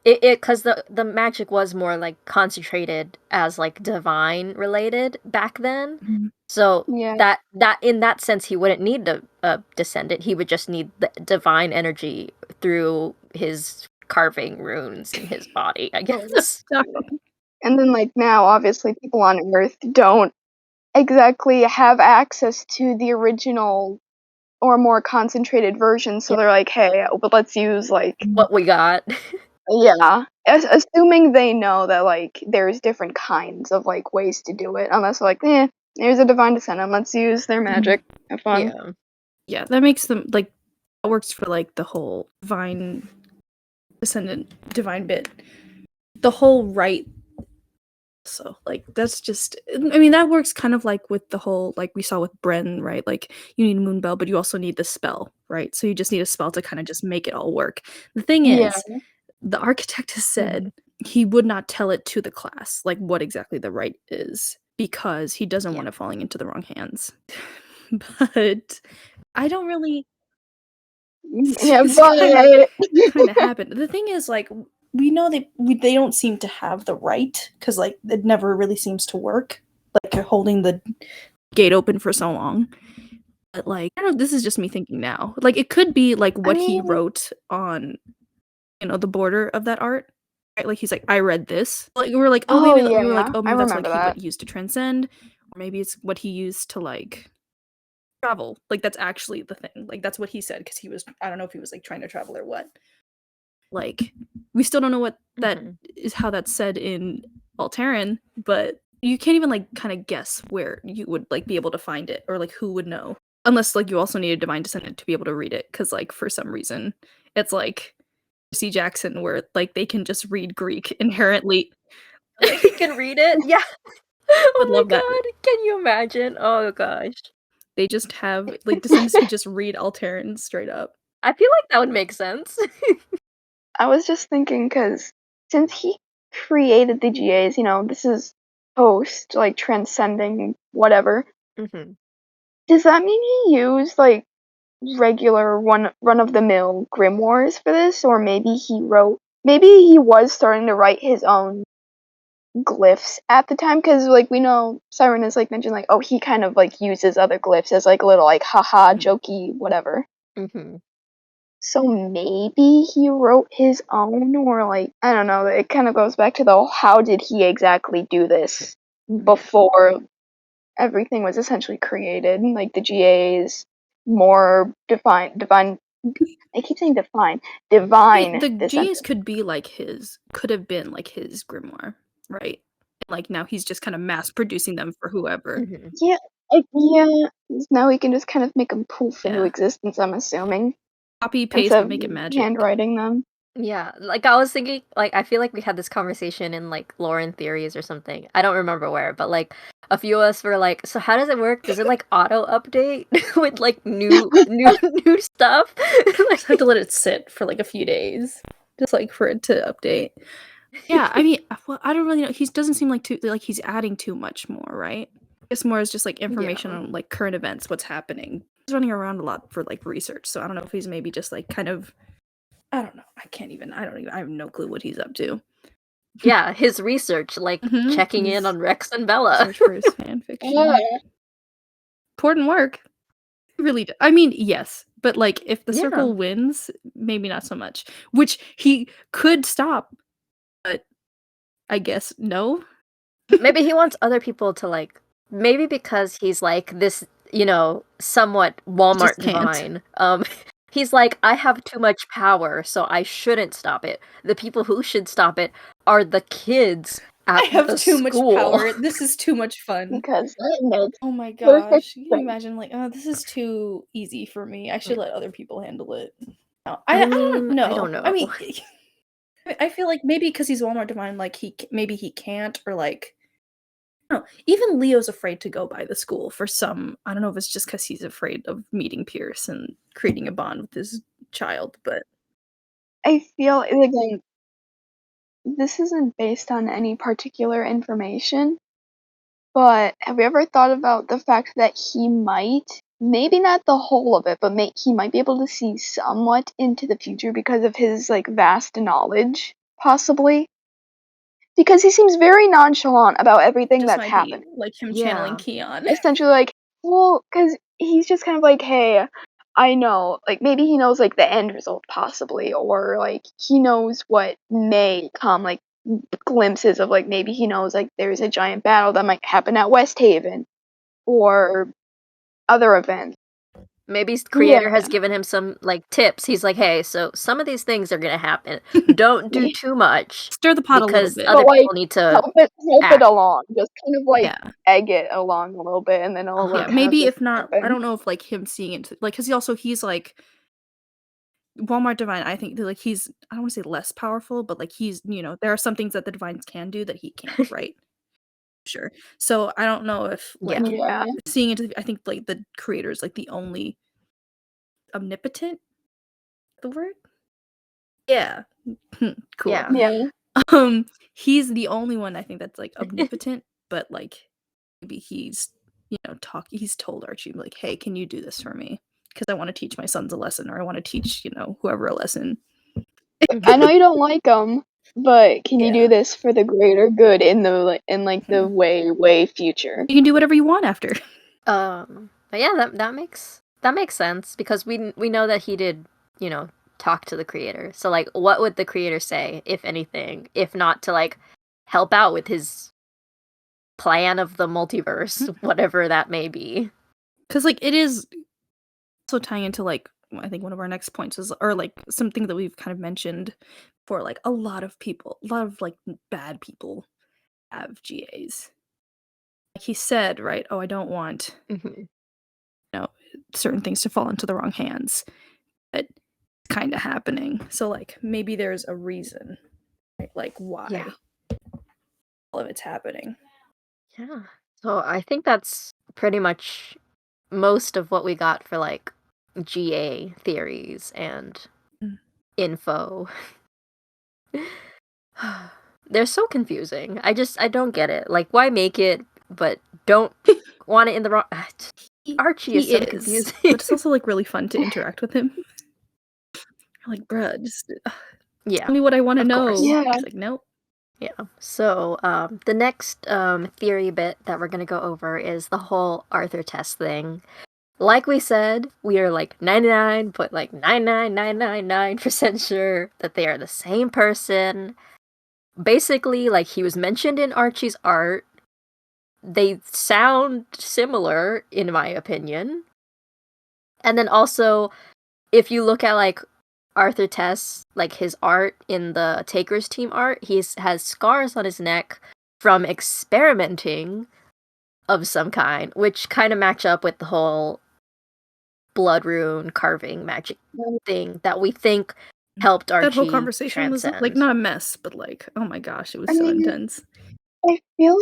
because the magic was more like concentrated as like divine related back then. So Yeah. that in that sense he wouldn't need a descendant. He would just need the divine energy through his carving runes in his body, I guess. And then like now obviously people on Earth don't exactly have access to the original or more concentrated version, so Yeah. they're like, hey, but let's use like What we got. yeah. Assuming they know that like there's different kinds of like ways to do it, unless like, there's a divine descendant, let's use their magic. Have fun. Yeah. Yeah, that makes them like that works for like the whole divine descendant divine bit. The whole right, so like that's just I mean that works kind of like with the whole like we saw with Bren, right? Like you need Moonbell, but you also need the spell, right? So you just need a spell to kind of just make it all work. The thing Yeah. is, the architect has said he would not tell it to the class like what exactly the right is because he doesn't want it falling into the wrong hands. But I don't really Yeah, it's but kind of happened. The thing is, like, we know they don't seem to have the right because, like, it never really seems to work. Like, you're holding the gate open for so long. But, like, I don't know. This is just me thinking now. Like, it could be like what he mean, wrote on, the border of that art. Right? Like he's like, I read this. Like we're like, Oh, maybe yeah, we were like, I maybe that's remember like what that. he used to transcend, or maybe it's what he used to like travel. Like that's actually the thing. Like that's what he said because he was. I don't know if he was like trying to travel or what. Like we still don't know what that is, how that's said in Alteran, but you can't even like kind of guess where you would like be able to find it or like who would know, unless like you also need a divine descendant to be able to read it, because like for some reason it's like C. Jackson where like they can just read Greek inherently. He can read it? Yeah. Would Oh my love that. god, can you imagine? Oh gosh. They just have like descendants could just read Alteran straight up. I feel like that would make sense. I was just thinking because since he created the GAs, this is post, like transcending whatever. Mm-hmm. Does that mean he used like regular run of the mill grimoires for this, or maybe he was starting to write his own glyphs at the time? Because like we know Siren has like mentioned like, oh, he kind of like uses other glyphs as like a little like haha jokey whatever. Mm-hmm. So maybe he wrote his own, or like, I don't know, it kind of goes back to the how did he exactly do this before everything was essentially created, like the GAs, more divine, I keep saying divine. The GAs could have been like his grimoire, right? Like now he's just kind of mass producing them for whoever. Mm-hmm. Yeah, now we can just kind of make them poof into existence, I'm assuming. Copy, paste, Instead and of make it magic. handwriting them. Yeah, like I was thinking, like I feel like we had this conversation in like Lore and Theories or something. I don't remember where, but like a few of us were like, "So how does it work? Does it like auto update with like new stuff?" Like, have to let it sit for like a few days, just like for it to update. Yeah, I mean, well, I don't really know. He doesn't seem like he's adding too much more, right? It's more as just like information on like current events, what's happening. He's running around a lot for like research, so I don't know if he's maybe just like kind of. I don't know. I have no clue what he's up to. Yeah, his research, like checking in on Rex and Bella. Search for his fanfiction. Yeah. Important work. Really do. I mean, yes, but like if the circle wins, maybe not so much. Which he could stop, but I guess no. Maybe he wants other people to like. Maybe because he's like this, somewhat Walmart divine. He's like, I have too much power, so I shouldn't stop it. The people who should stop it are the kids at I have the too school. much power. This is too much fun. Because that makes oh my gosh, can you imagine like, oh, this is too easy for me. I should let other people handle it. No, I don't know. I don't know. I mean, I feel like maybe because he's Walmart divine, like he can't, or like. No, even Leo's afraid to go by the school for some. I don't know if it's just because he's afraid of meeting Pierce and creating a bond with his child, but I feel again, this isn't based on any particular information, but have you ever thought about the fact that he might, maybe not the whole of it, but he might be able to see somewhat into the future because of his like vast knowledge, possibly? Because he seems very nonchalant about everything that's happening. Like him channeling Keon. Essentially, like, well, because he's just kind of like, hey, I know, like, maybe he knows, like, the end result, possibly, or, like, he knows what may come, like, glimpses of, like, maybe he knows, like, there's a giant battle that might happen at West Haven, or other events. Maybe his creator has given him some like tips. He's like, hey, so some of these things are gonna happen. Don't do too much. Stir the pot a little bit. Because other people need to help it along. Just kind of like egg it along a little bit, and then it'll like maybe if not, I don't know if like him seeing it like because he's like Walmart divine. I think like he's, I don't want to say less powerful, but like he's, there are some things that the divines can do that he can't, right? Sure. So I don't know if like seeing into, I think like the creator is like the only omnipotent, the word? Yeah. Cool. Yeah. He's the only one I think that's like omnipotent, but like maybe he's he's told Archie like, hey, can you do this for me? Because I want to teach my sons a lesson, or I want to teach, whoever a lesson. I know you don't like them, but can you do this for the greater good in the the way future? You can do whatever you want after. But yeah, that makes sense because we know that he did, talk to the creator. So like, what would the creator say, if anything, if not to like help out with his plan of the multiverse, whatever that may be? Because like it is also tying into like I think one of our next points is, or like something that we've kind of mentioned for like a lot of people, a lot of like bad people have GAs. Like he said, right? Oh, I don't want certain things to fall into the wrong hands, but it's kind of happening. So like maybe there's a reason, right? Like why all of it's happening. Yeah. So I think that's pretty much most of what we got for like GA theories and info. They're so confusing. I don't get it. Like, why make it, but don't want it in the wrong. Archie is so confusing. But it's also like really fun to interact with him. Like, bruh, just tell me what I want to know. Yeah. It's like, nope. Yeah. So, the next theory bit that we're gonna go over is the whole Arthur Tess thing. Like we said, we are like 99.99999% sure that they are the same person. Basically, like, he was mentioned in Archie's art. They sound similar, in my opinion. And then also, if you look at like Arthur Tess, like his art in the Takers team art, he has scars on his neck from experimenting of some kind, which kind of match up with the whole blood rune carving magic thing that we think helped Archie That whole conversation transcend. was like not a mess, but like, oh my gosh, it was so intense. I feel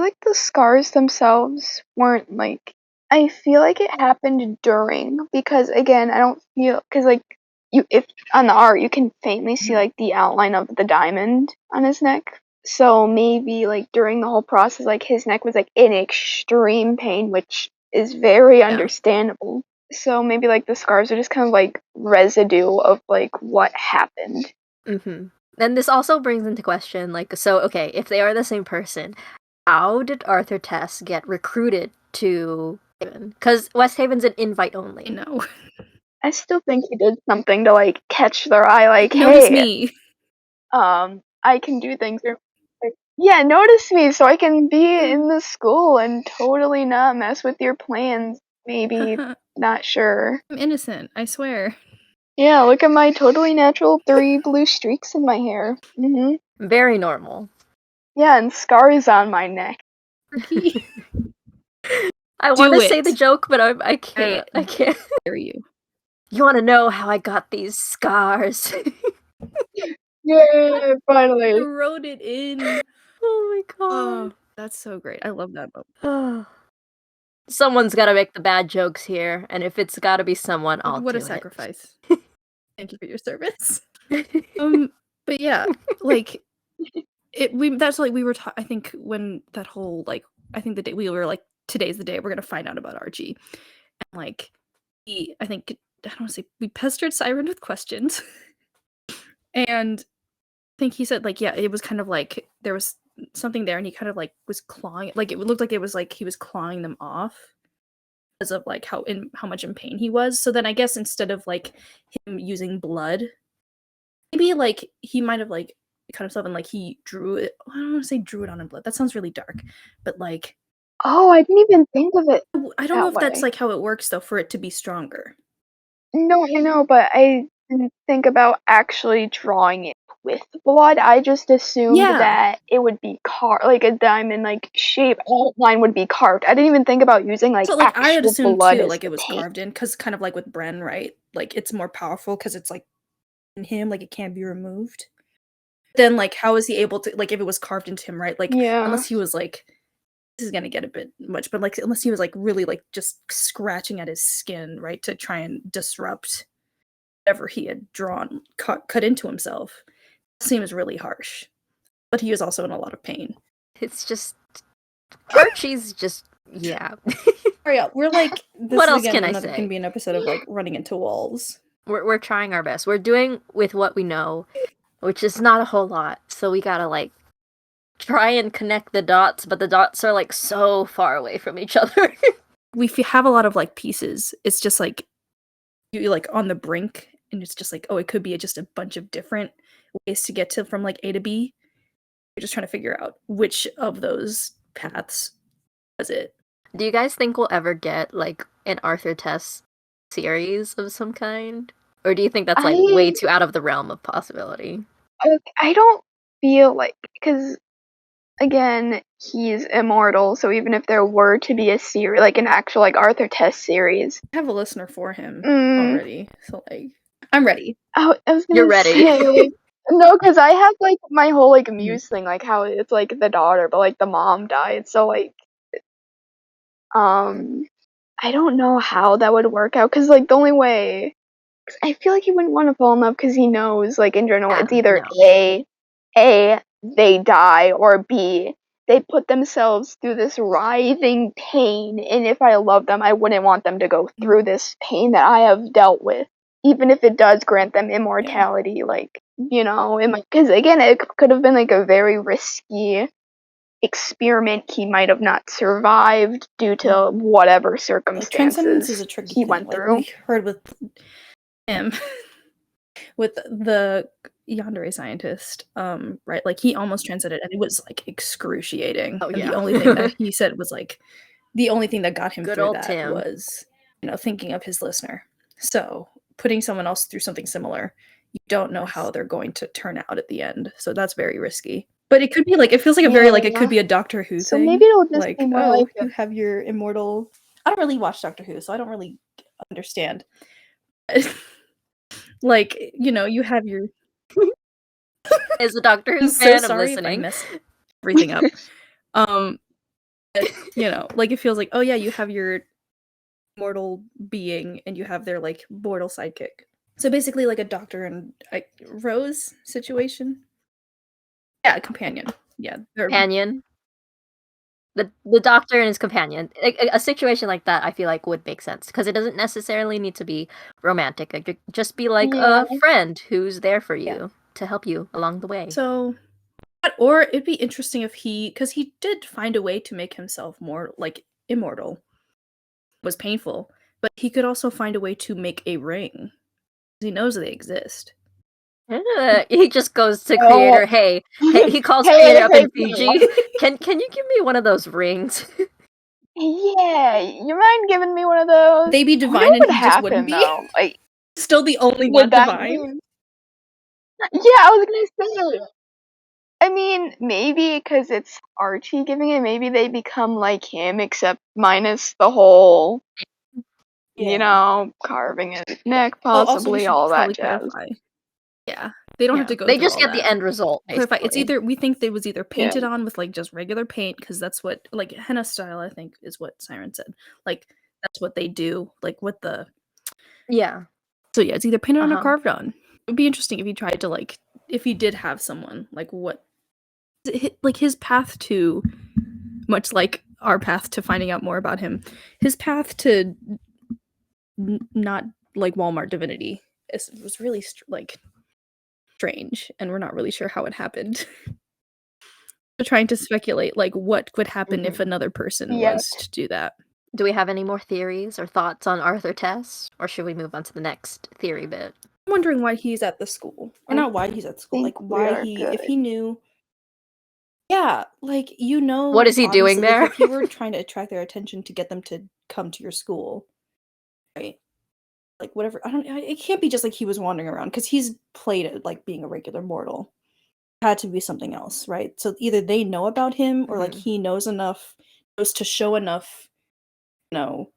like the scars themselves weren't like. I feel like it happened during, because again, I don't feel, because like if on the art you can faintly see like the outline of the diamond on his neck. So maybe like during the whole process, like his neck was like in extreme pain, which is very understandable. So maybe like the scars are just kind of like residue of like what happened. And this also brings into question, like, so okay, if they are the same person, how did Arthur Tess get recruited to Haven? Because West Haven's an invite only. I know. I still think he did something to like catch their eye, like, Notice hey, me. I can do things. Or, like, yeah, notice me so I can be in the school and totally not mess with your plans. Maybe, not sure. I'm innocent, I swear. Yeah, look at my totally natural 3 blue streaks in my hair. Very normal. Yeah, and scars on my neck. I want to say the joke, but I can't. I can't. Dare you? You want to know how I got these scars? Yeah, finally. You wrote it in. Oh my god. Oh, that's so great. I love that book. Someone's got to make the bad jokes here, and if it's got to be someone, I'll What do a it. sacrifice. Thank you for your service. But yeah, like that's like we were I think when that whole like I think the day we were like today's the day we're gonna find out about Archie, and like I don't want to say we pestered Siren with questions, and I think he said like it was kind of like there was something there, and he kind of like was clawing, like it looked like it was like he was clawing them off because of like how much in pain he was. So then I guess instead of like him using blood, maybe like he might have like cut himself and like he drew it. I don't want to say drew it on in blood. That sounds really dark, but like. Oh, I didn't even think of it. I don't know if that's like how it works though, for it to be stronger. No, I know, but I didn't think about actually drawing it with blood. I just assumed that it would be carved, like a diamond like shape outline would be carved. I didn't even think about using like, so, like actual I had assumed blood too, as like it the was paint. carved in, because kind of like with Bren, right? Like it's more powerful because it's like in him, like it can't be removed. Then like how is he able to, like if it was carved into him, right? Like unless he was like, this is gonna get a bit much, but like unless he was like really like just scratching at his skin, right, to try and disrupt whatever he had drawn, cut into himself. It seems really harsh, but he was also in a lot of pain. It's just Archie's just Hurry up! We're like, what else can I say? Gonna be an episode of like running into walls. We're trying our best. We're doing with what we know, which is not a whole lot. So we gotta like try and connect the dots, but the dots are like so far away from each other. We have a lot of like pieces. It's just like you like on the brink, and it's just like, oh, it could be just a bunch of different ways to get to from like A to B. You're just trying to figure out which of those paths was it. Do you guys think we'll ever get like an Arthur Tess series of some kind? Or do you think that's like way too out of the realm of possibility? I don't feel like, because again, he's immortal, so even if there were to be a series, like an actual like Arthur Tess series, I have a listener for him already, so like I'm ready. Oh, I was gonna You're ready. say, no, because I have like my whole like Muse thing, like how it's like the daughter, but like the mom died, so like, I don't know how that would work out, because like the only way, 'cause I feel like he wouldn't want to fall in love because he knows like in general it's either A, they die, or B, they put themselves through this writhing pain, and if I love them, I wouldn't want them to go through this pain that I have dealt with, even if it does grant them immortality, like, you know, because again, it could have been like a very risky experiment. He might have not survived due to whatever circumstances Transcendence is a tricky he thing. went like through. We heard with him, with the yandere scientist, right? Like he almost transcended, and it was like excruciating. Oh, and yeah. the only thing that he said was like, the only thing that got him Good through old that Tim. was, you know, thinking of his listener. So putting someone else through something similar, you don't know how they're going to turn out at the end. So that's very risky. But it could be like, it feels like a very like it could be a Doctor Who So thing. maybe it'll just like, be more oh, like you have your immortal. I don't really watch Doctor Who, so I don't really understand. Like, you know, you have your. As a Doctor Who I'm fan, so I'm sorry if I listening. mess everything up. You know, like it feels like, oh yeah, you have your mortal being, and you have their like mortal sidekick. So basically, like a Doctor and Rose situation. Yeah, a companion. Yeah, Companion. The Doctor and his companion. A situation like that, I feel like would make sense because it doesn't necessarily need to be romantic. It could just be like a friend who's there for you to help you along the way. So, or it'd be interesting if because he did find a way to make himself more like immortal. It was painful, but he could also find a way to make a ring. He knows they exist. He just goes to creator. Hey, he calls creator up in Fiji. Can you give me one of those rings? Yeah, you mind giving me one of those? They be divine, and he just wouldn't be. Though? Like, still the only not divine. Yeah, I was gonna say. I mean, maybe because it's Archie giving it, maybe they become like him, except minus the whole, you know, carving his neck, possibly all that jazz. Clarify. Yeah, they don't have to go. They just get the end result. Clarify. It's either we think they was either painted on with like just regular paint, because that's what like henna style, I think, is what Siren said. Like that's what they do. Like with the So yeah, it's either painted on or carved on. It would be interesting if he tried to like if he did have someone like what like his path to, much like our path to finding out more about him, his path to not like Walmart divinity was really like strange, and we're not really sure how it happened. We're trying to speculate like what would happen if another person was to do that. Do we have any more theories or thoughts on Arthur Tess, or should we move on to the next theory bit? I'm wondering why he's at the school, or not why he's at school, like why if he knew. Yeah, like, you know, what is he doing there? Like, if you were trying to attract their attention to get them to come to your school, right? Like, whatever. It can't be just like he was wandering around, because he's played it like being a regular mortal. It had to be something else, right? So either they know about him, or like he knows to show enough, you know,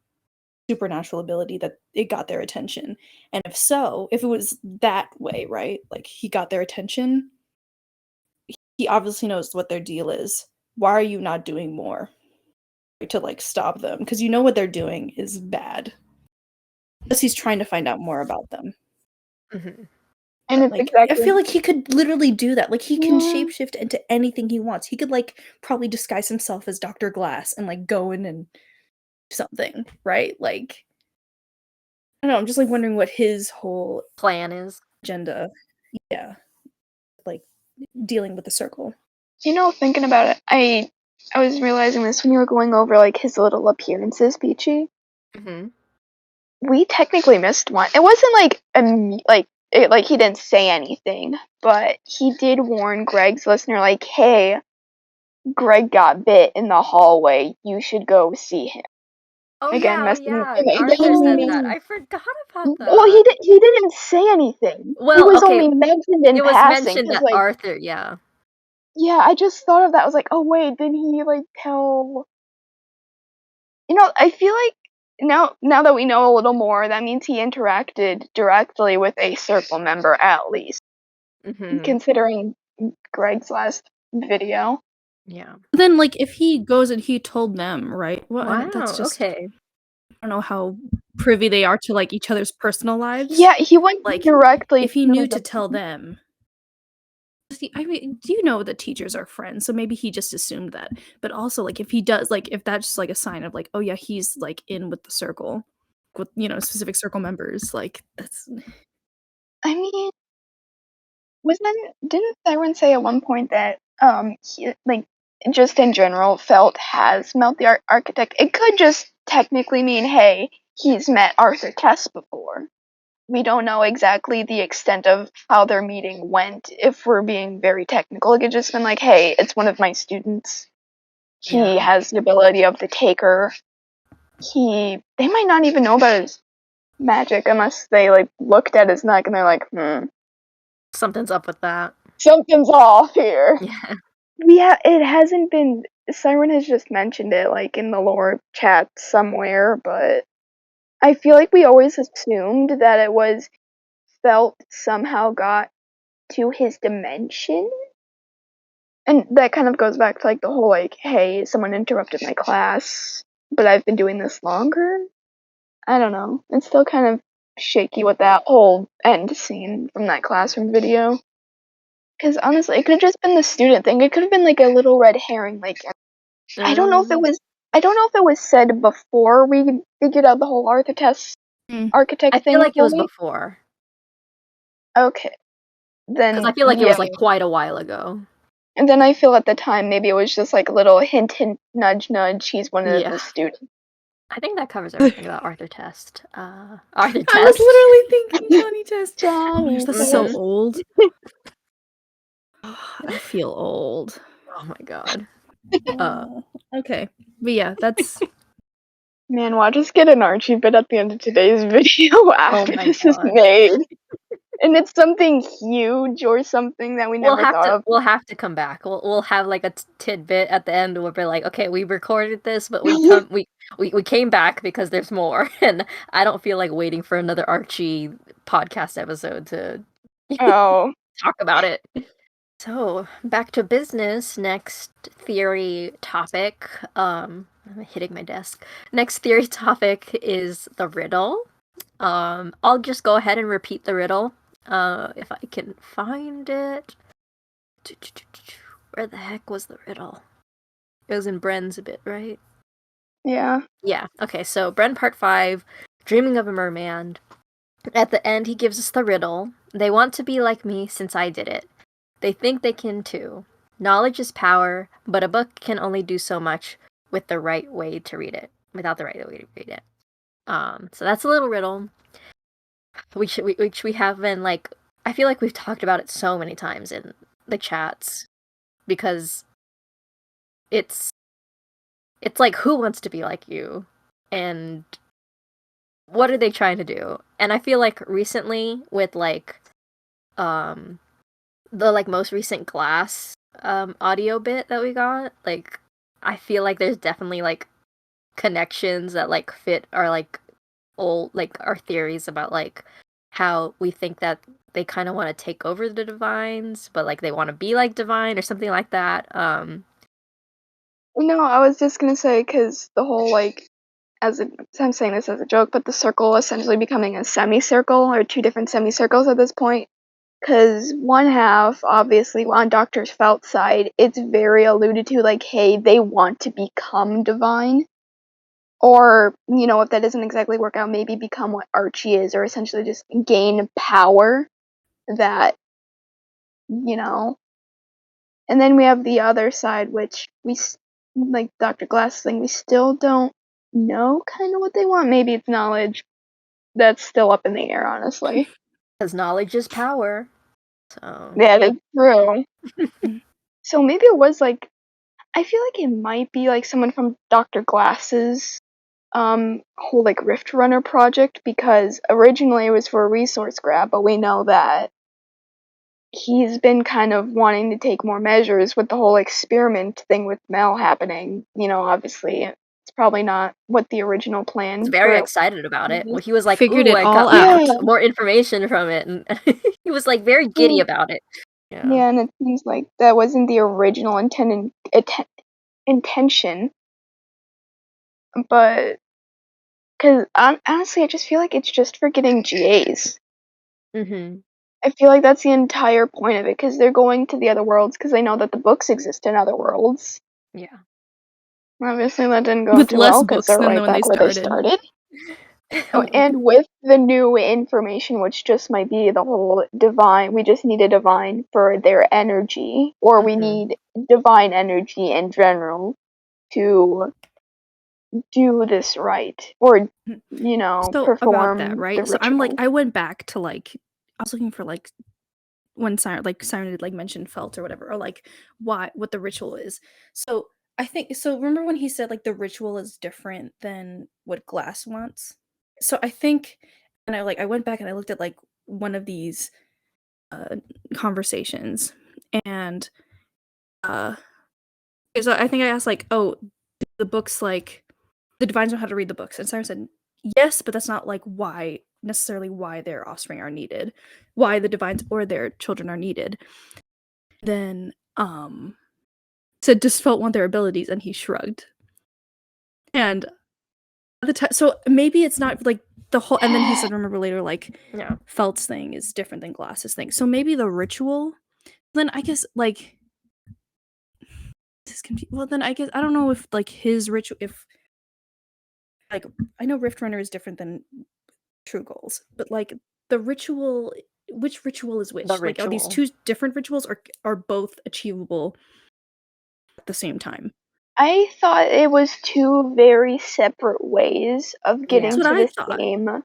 supernatural ability that it got their attention. And if it was that way, right? Like he got their attention, he obviously knows what their deal is. Why are you not doing more to like stop them? Because you know what they're doing is bad. Unless he's trying to find out more about them. And it's like, exactly. I feel like he could literally do that. Like he can shapeshift into anything he wants. He could like probably disguise himself as Dr. Glass and like go in and do something, right? Like, I don't know. I'm just like wondering what his whole plan is. Agenda. Yeah. Like dealing with the circle. You know, thinking about it, I was realizing this when you were going over like his little appearances, Peachy. we technically missed one. It wasn't like he didn't say anything, but he did warn Greg's listener, like, hey, Greg got bit in the hallway. You should go see him. Oh Again, yeah, messing. Arthur said that. I forgot about that. Well, he didn't say anything. Well, he was okay, only mentioned in it was passing. mentioned that Like, Arthur, yeah. yeah, I just thought of that. I was like, oh wait, did he like tell? You know, I feel like now that we know a little more, that means he interacted directly with a circle member at least, considering Greg's last video. Yeah. Then, like, if he goes and he told them, right? Well, Wow. that's just okay. I don't know how privy they are to like each other's personal lives. Yeah, he went Like, directly. if he knew to tell them. See, I mean, do you know that teachers are friends? So maybe he just assumed that. But also, like, if he does, like, if that's just like a sign of like, oh yeah, he's like in with the circle, with specific circle members, like that's. I mean, didn't Siren say at one point that he, like, just in general, Felt has met the architect? It could just technically mean, hey, he's met Arthur Tess before. We don't know exactly the extent of how their meeting went. If we're being very technical, it could just been like, hey, it's one of my students. He has the ability of the Taker. They might not even know about his magic unless they like looked at his neck and they're like, Something's up with that. Something's off here. Yeah. Yeah, it hasn't been. Siren has just mentioned it, like, in the lore chat somewhere, but I feel like we always assumed that it was Felt somehow got to his dimension. And that kind of goes back to, like, the whole, like, hey, someone interrupted my class, but I've been doing this longer. I don't know. It's still kind of shaky with that whole end scene from that classroom video. Because honestly, it could have just been the student thing. It could have been like a little red herring. Like, I don't know if it was. I don't know if it was said before we figured out the whole architect thing. I feel like it was before. Okay, then because I feel like it was like quite a while ago. And then I feel at the time maybe it was just like a little hint, nudge, nudge. He's one of the students. I think that covers everything about Arthur Test. Arthur Test. I was literally thinking Johnny Test. Johnny. That's so old. I feel old. Oh my god. Okay, but yeah, that's. Man, watch us get an Archie bit at the end of today's video after this is made. And it's something huge or something that we never thought of. We'll have to come back. We'll have like a tidbit at the end where we're like, okay, we recorded this, but we came back because there's more, and I don't feel like waiting for another Archie podcast episode to talk about it. So back to business. Next theory topic. I'm hitting my desk. Next theory topic is the riddle. I'll just go ahead and repeat the riddle. If I can find it. Where the heck was the riddle? It was in Bren's a bit, right? Yeah. Yeah. Okay, so Bren Part 5, Dreaming of a Merman. At the end, he gives us the riddle. They want to be like me since I did it. They think they can too. Knowledge is power, but a book can only do so much with the right way to read it. Without the right way to read it. So that's a little riddle. Which we have been, like, I feel like we've talked about it so many times in the chats, because it's like, who wants to be like you, and what are they trying to do? And I feel like recently with like the like most recent Glass audio bit that we got, like, I feel like there's definitely like connections that like fit our like old, like, our theories about like how we think that they kind of want to take over the Divines, but like they want to be like Divine or something like that. No, I was just gonna say, because the whole, like, I'm saying this as a joke, but the circle essentially becoming a semicircle, or two different semicircles at this point. Because one half, obviously, on Dr. Felt's side, it's very alluded to, like, hey, they want to become Divine. Or, you know, if that doesn't exactly work out, maybe become what Archie is, or essentially just gain power that, you know. And then we have the other side, which like Dr. Glass thing, we still don't know kind of what they want. Maybe it's knowledge, that's still up in the air, honestly. Because knowledge is power. So Yeah, that's true. So maybe it was like, I feel like it might be like someone from Dr. Glass's whole like Rift Runner project, because originally it was for a resource grab, but we know that he's been kind of wanting to take more measures with the whole experiment thing with Mel happening. Obviously it's probably not what the original plan. he's very excited about it. Well, he was like, Figured "Ooh, it I all got out. more information from it," and he was like very giddy about it. Yeah, and it seems like that wasn't the original intention. But because honestly, I just feel like it's just for getting GAs. Mm-hmm. I feel like that's the entire point of it, because they're going to the other worlds because they know that the books exist in other worlds. Yeah. Obviously, that didn't go With too less well because books they're than right when they back where they started. started. And with the new information, which just might be the whole divine, we just need a divine for their energy, or we need divine energy in general to do this right, or So perform about that, the right? So ritual. I went back to I was looking for when Siren did mention felt or whatever, or what the ritual is. So I think remember when he said the ritual is different than what Glass wants? So I think, and I went back and I looked at one of these conversations, and so I think I asked oh, do the books the divines know how to read the books, and Siren said yes, but that's not necessarily why their offspring are needed, why the divines or their children are needed. Then said just felt want their abilities, and he shrugged. And at the time, so maybe it's not the whole. And then he said, remember later, Felt's thing is different than Glass's thing. So maybe the ritual. Then I guess this is confusing. Well, then I guess I don't know if his ritual, if I know Rift Runner is different than True Goals, but the ritual, which ritual is which? The Are these ritual. two different rituals, or are both achievable at the same time? I thought it was two very separate ways of getting That's to what I the thought. same, not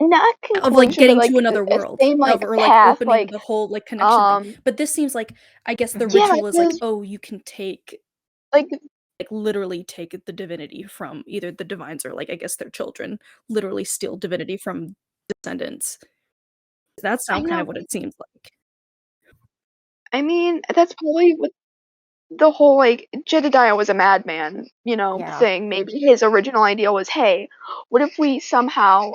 Of conclusion, getting but to another world, same or path, opening the whole connection thing. But this seems I guess the yeah, ritual is oh, you can take like literally take the divinity from either the divines or I guess their children, literally steal divinity from descendants. That's I now kind know. of what it seems like. I mean, that's probably what the whole Jedediah was a madman, thing. Maybe his original idea was, hey, what if we somehow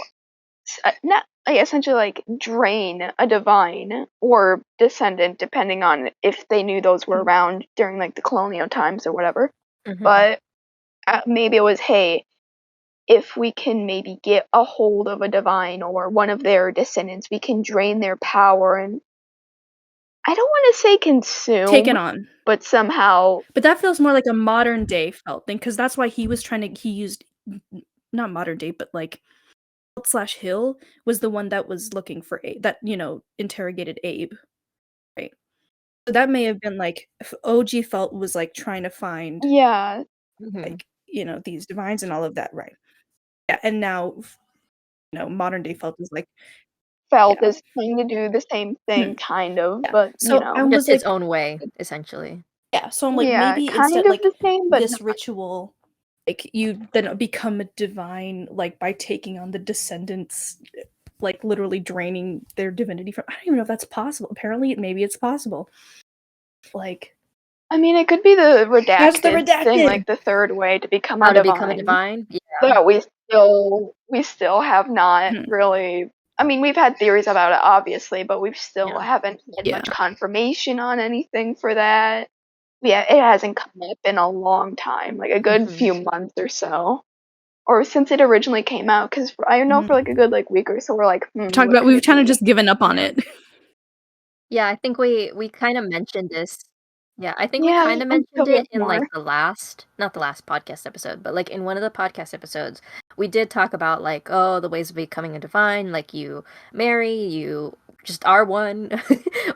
not essentially drain a divine or descendant, depending on if they knew those were around during the colonial times or whatever. But maybe it was, hey, if we can maybe get a hold of a divine or one of their descendants, we can drain their power and, I don't want to say consume, Take it on, but somehow. But that feels more like a modern day Felt thing, because that's why he was he used not modern day, but Hill was the one that was looking for Abe, that interrogated Abe, right? So that may have been if OG Felt was trying to find these divines and all of that, right? Yeah, and now modern day Felt is Felt is trying to do the same thing, kind of, but so I was just his own way, essentially. Yeah, so I'm maybe kind instead of the same, but this ritual, you then become a divine by taking on the descendants, literally draining their divinity from. I don't even know if that's possible. Apparently, maybe it's possible. I mean, it could be the redacted, That's the redacted thing, the third way to become How a to divine. become a divine? Yeah. But we still have not really. I mean, we've had theories about it, obviously, but we still haven't had much confirmation on anything for that. Yeah, it hasn't come up in a long time, a good few months or so, or since it originally came out. Because I know for a good week or so, we're talking about we've kind of just given up on it. Yeah, I think we kind of mentioned this. Yeah, I think we kind of mentioned it in not the last podcast episode, but in one of the podcast episodes, we did talk about oh, the ways of becoming a divine, you marry, you just are one,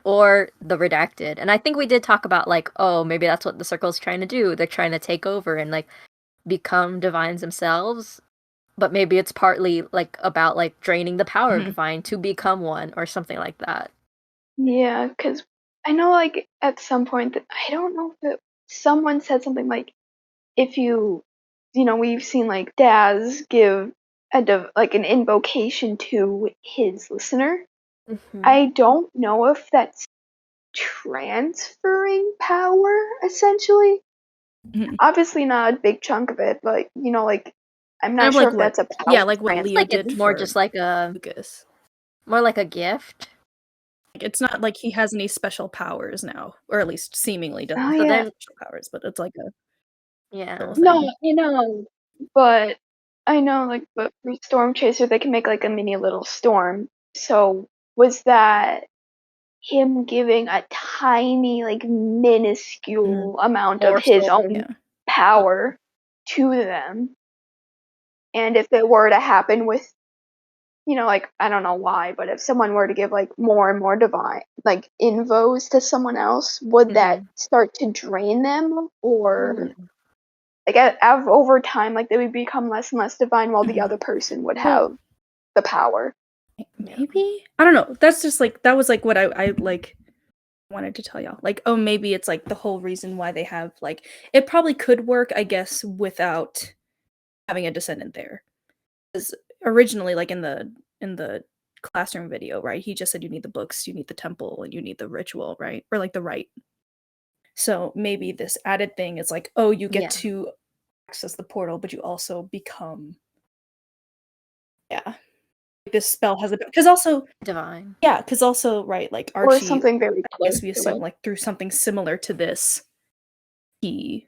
or the redacted. And I think we did talk about oh, maybe that's what the circle's trying to do. They're trying to take over and become divines themselves. but maybe it's partly like about like draining the power of Mhm. divine to become one or something like that. Yeah, because I know, like, at some point, that I don't know if someone said something like, if we've seen, like, Daz give like an invocation to his listener. Mhm. I don't know if that's transferring power, essentially. Mhm. Obviously not a big chunk of it, but, like, I'm Kind not of sure like if that's a yeah, power like what transfer. Leo Like did it's more for just like a Lucas. gift. Like, it's not like he has any special powers now, or at least seemingly doesn't Oh, have So yeah. then, special powers, but it's like a yeah. little No, thing. but I know, like, but for Storm Chaser, they can make, like, a mini little storm. So, was that him giving a tiny, like, minuscule amount of his Morsel. own Yeah. power to them? And if it were to happen with, like, I don't know why, but if someone were to give, like, more and more divine, like, invos to someone else, would that start to drain them? Or, like, over time, like, they would become less and less divine while the Mhm. other person would Well, have the power? maybe? I don't know. That's just like that was like what I like wanted to tell y'all. Like, oh, maybe it's like the whole reason why they have like it probably could work, I guess, without having a descendant there. Because originally, like in the classroom video, right? He just said you need the books, you need the temple, and you need the ritual, right? Or like the rite. So maybe this added thing is like, oh, you get Yeah. to access the portal, but you also become this spell has a because also Divine. because also right, like Or Archie, something very I close guess we to assume it? like through something similar to this, he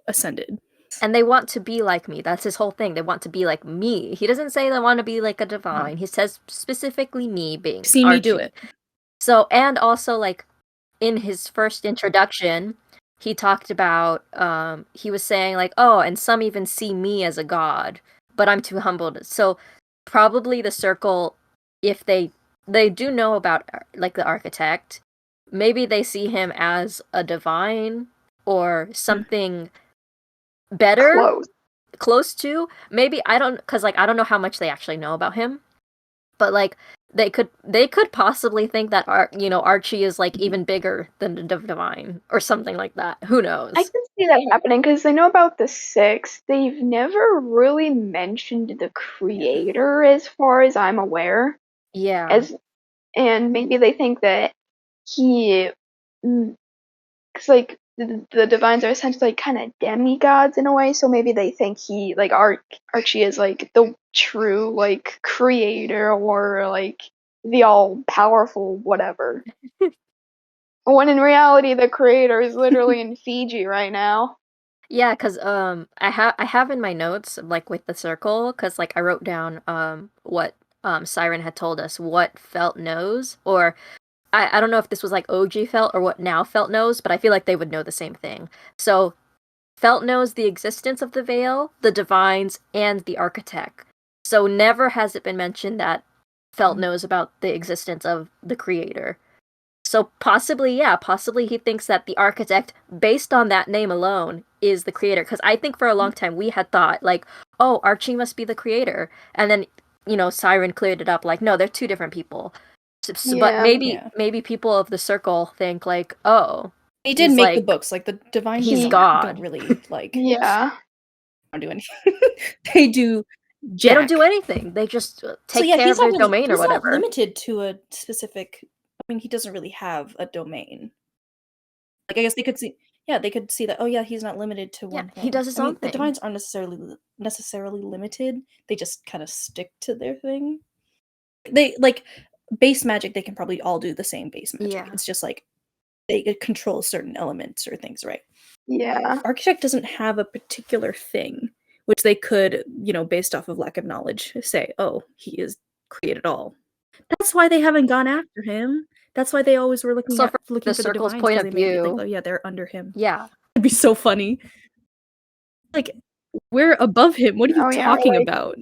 ascended. And they want to be like me. That's his whole thing. They want to be like me. He doesn't say they want to be like a divine. He says specifically me being See me do Archie. it. So, and also like in his first introduction, he talked about he was saying like, "Oh, and some even see me as a god, but I'm too humble to." So, probably the circle, if they do know about like the architect, maybe they see him as a divine or something better, close to. Maybe I don't, cuz like I don't know how much they actually know about him, but like they could possibly think that Archie is like even bigger than the divine or something like that. Who knows? I can see that happening because I know about the Six. They've never really mentioned the creator, as far as I'm aware. Yeah. And maybe they think that he, because like the divines are essentially like, kind of demigods in a way. So maybe they think he, like, Archie is like the true like creator, or like the all powerful whatever. When in reality, the creator is literally in Fiji right now. Yeah, cuz I have in my notes like with the circle, cuz like I wrote down what Siren had told us what Felt knows, or I don't know if this was like OG Felt or what now Felt knows, but I feel like they would know the same thing. So Felt knows the existence of the Veil, the Divines, and the Architect. So never has it been mentioned that Felt knows about the existence of the Creator. So possibly he thinks that the Architect, based on that name alone, is the Creator. Because I think for a long time we had thought, like, oh, Archie must be the Creator. And then, Siren cleared it up, like, no, they're two different people. But Yeah. maybe people of the circle think, like, oh, They did he's make the like, books, like the divine he's don't God. really like Yeah. don't do anything. They do They don't do jack. anything. They just take So yeah, care of their domain or he's not whatever. limited to a specific. I mean, he doesn't really have a domain. Like I guess they could see, they could see that. Oh yeah, he's not limited to one thing. He does his I own mean, the thing. divines aren't necessarily limited. They just kind of stick to their thing. They like base magic. They can probably all do the same base magic. Yeah. It's just like they control certain elements or things, right? Yeah. Architect doesn't have a particular thing which they could, based off of lack of knowledge, say, oh, he is created all. That's why they haven't gone after him. That's why they always were looking So for the the circle's divines, point because of they made it think, view, oh yeah, they're under him. yeah, It'd be so funny. Like, we're above him. What are you Oh, yeah, talking like, about?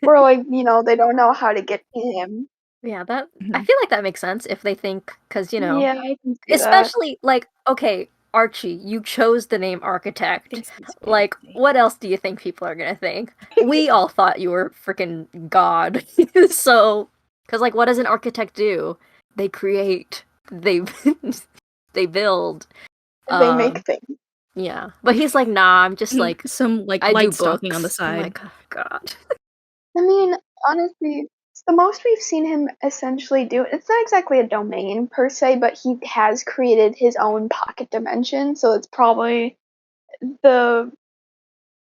or like, they don't know how to get to him. yeah. That I Mhm. feel like that makes sense if they think, because Yeah, I can see that. especially like, okay, Archie, you chose the name Architect. Thinks he's Like, fancy. what else do you think people are gonna think? We all thought you were freaking God. So, because, like, what does an architect do? They create. They they build. They make things. Yeah, but he's like, nah. I'm just like, some like I do light books. stocking on the I'm side. like, oh, God. I mean, honestly, it's the most we've seen him essentially do. It's not exactly a domain per se, but he has created his own pocket dimension, so it's probably the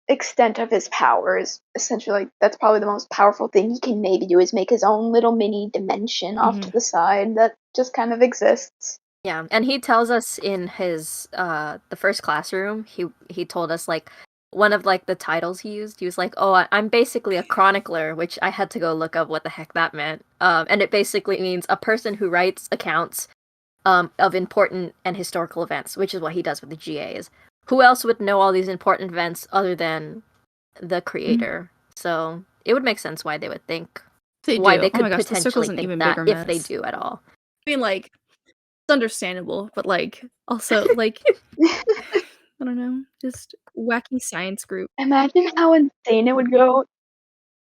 extent of his powers. Essentially, like, that's probably the most powerful thing he can maybe do is make his own little mini dimension off to the side that just kind of exists. Yeah, and he tells us in his the first classroom, he told us, like, one of, like, the titles he used. He was like, "Oh, I'm basically a chronicler," which I had to go look up what the heck that meant. And it basically means a person who writes accounts of important and historical events, which is what he does with the GAs. Who else would know all these important events other than the creator? So it would make sense why they would think why they Oh my could gosh, the circle's potentially an think even that bigger if they mess. do at all. I mean, like, it's understandable, but like, also, like, I don't know, just wacky science group. Imagine how insane it would go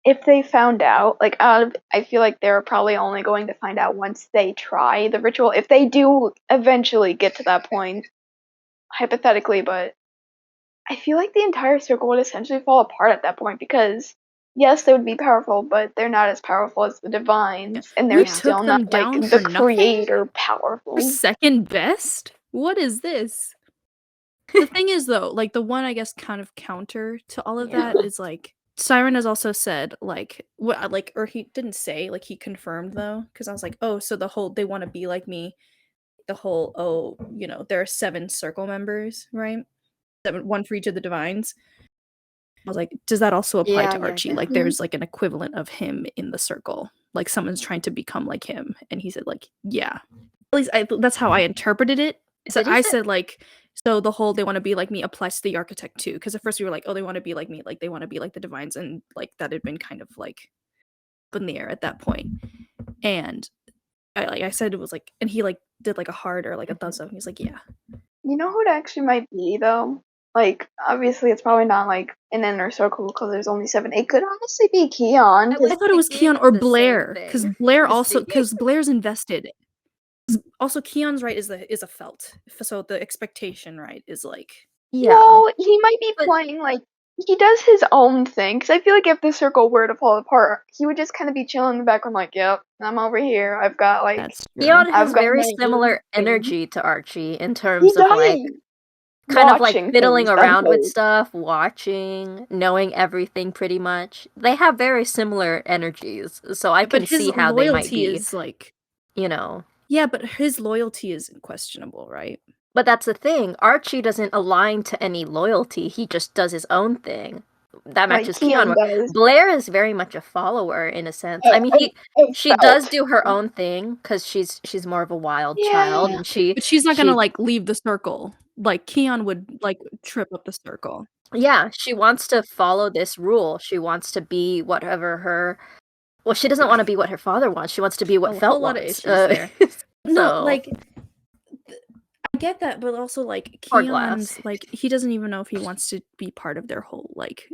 if they found out. Like, I feel like they're probably only going to find out once they try the ritual. If they do eventually get to that point, hypothetically, but I feel like the entire circle would essentially fall apart at that point because, yes, they would be powerful, but they're not as powerful as the divines, and they're We still took them not, like, down the for nothing? creator powerful. We're second best? What is this? The thing is, though, like, the one, I guess, kind of counter to all of that is, like, Siren has also said, like, what, like, or he didn't say, like, he confirmed, though, because I was like, oh, so the whole, they want to be like me, the whole, oh, you know, there are 7 circle members, right? 7, 1 for each of the divines. I was like, does that also apply to Archie? Like, there's, like, an equivalent of him in the circle. Like, someone's trying to become like him. And he said, like, yeah. At least that's how I interpreted it. So I said, like, so the whole they want to be like me applies to the architect too. Because at first we were like, oh, they want to be like me. Like, they want to be like the divines. And, like, that had been kind of, like, up in the air at that point. And I said it was, like, and he, like, did, like, a heart or, like, a thumbs up. And he's like, yeah. You know who it actually might be, though? Like, obviously, it's probably not, like, an inner circle because there's only 7. It could honestly be Keon. I thought it was Keon or Blair. Because Blair also, because Blair's invested. Also, Keon's right is a felt. So the expectation, right, is, like... Yeah. Well, he might be playing, like, he does his own thing. Because I feel like if the circle were to fall apart, he would just kind of be chilling in the background, like, yep, I'm over here. I've got, like... Keon has very my similar own thing. energy to Archie in He terms of, like, does. kind of, like, Watching fiddling things, around with that's stuff, watching, knowing everything pretty much. They have very similar energies, so I can see how they might be, is, like... you know... Yeah, but his loyalty is questionable, right? But that's the thing. Archie doesn't align to any loyalty. He just does his own thing. That matches Keon. Blair is very much a follower in a sense. I mean, she does do her own thing because she's more of a wild child, and but she's not gonna, like, leave the circle. Like, Keon would, like, trip up the circle. Yeah, she wants to follow this rule. She wants to be whatever her... Well, she doesn't want to be what her father wants. She wants to be what Felt wants. A lot of issues there. No, like... I get that, but also, like, Keon's, like, he doesn't even know if he wants to be part of their whole, like,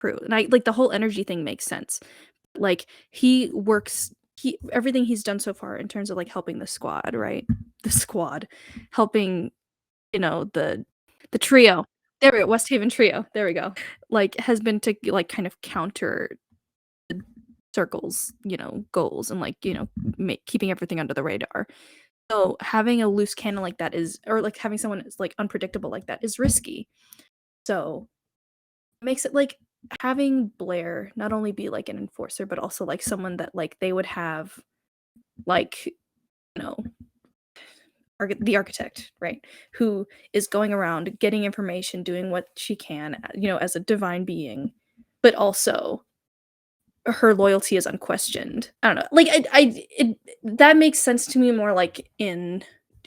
crew. And I, like, the whole energy thing makes sense. Like, he works... everything he's done so far in terms of, like, helping the squad, right? The squad. Helping, you know, the trio. There we go, West Haven trio. There we go. Like, has been to, like, kind of counter the circle's, you know, goals and, like, you know, keeping everything under the radar. So having a loose cannon like that is, or, like, having someone that's, like, unpredictable like that is risky. So it makes it, like, having Blair not only be, like, an enforcer, but also, like, someone that, like, they would have, like, you know, the architect, right, who is going around getting information, doing what she can, you know, as a divine being, but also her loyalty is unquestioned. I don't know, like, that makes sense to me more, like, in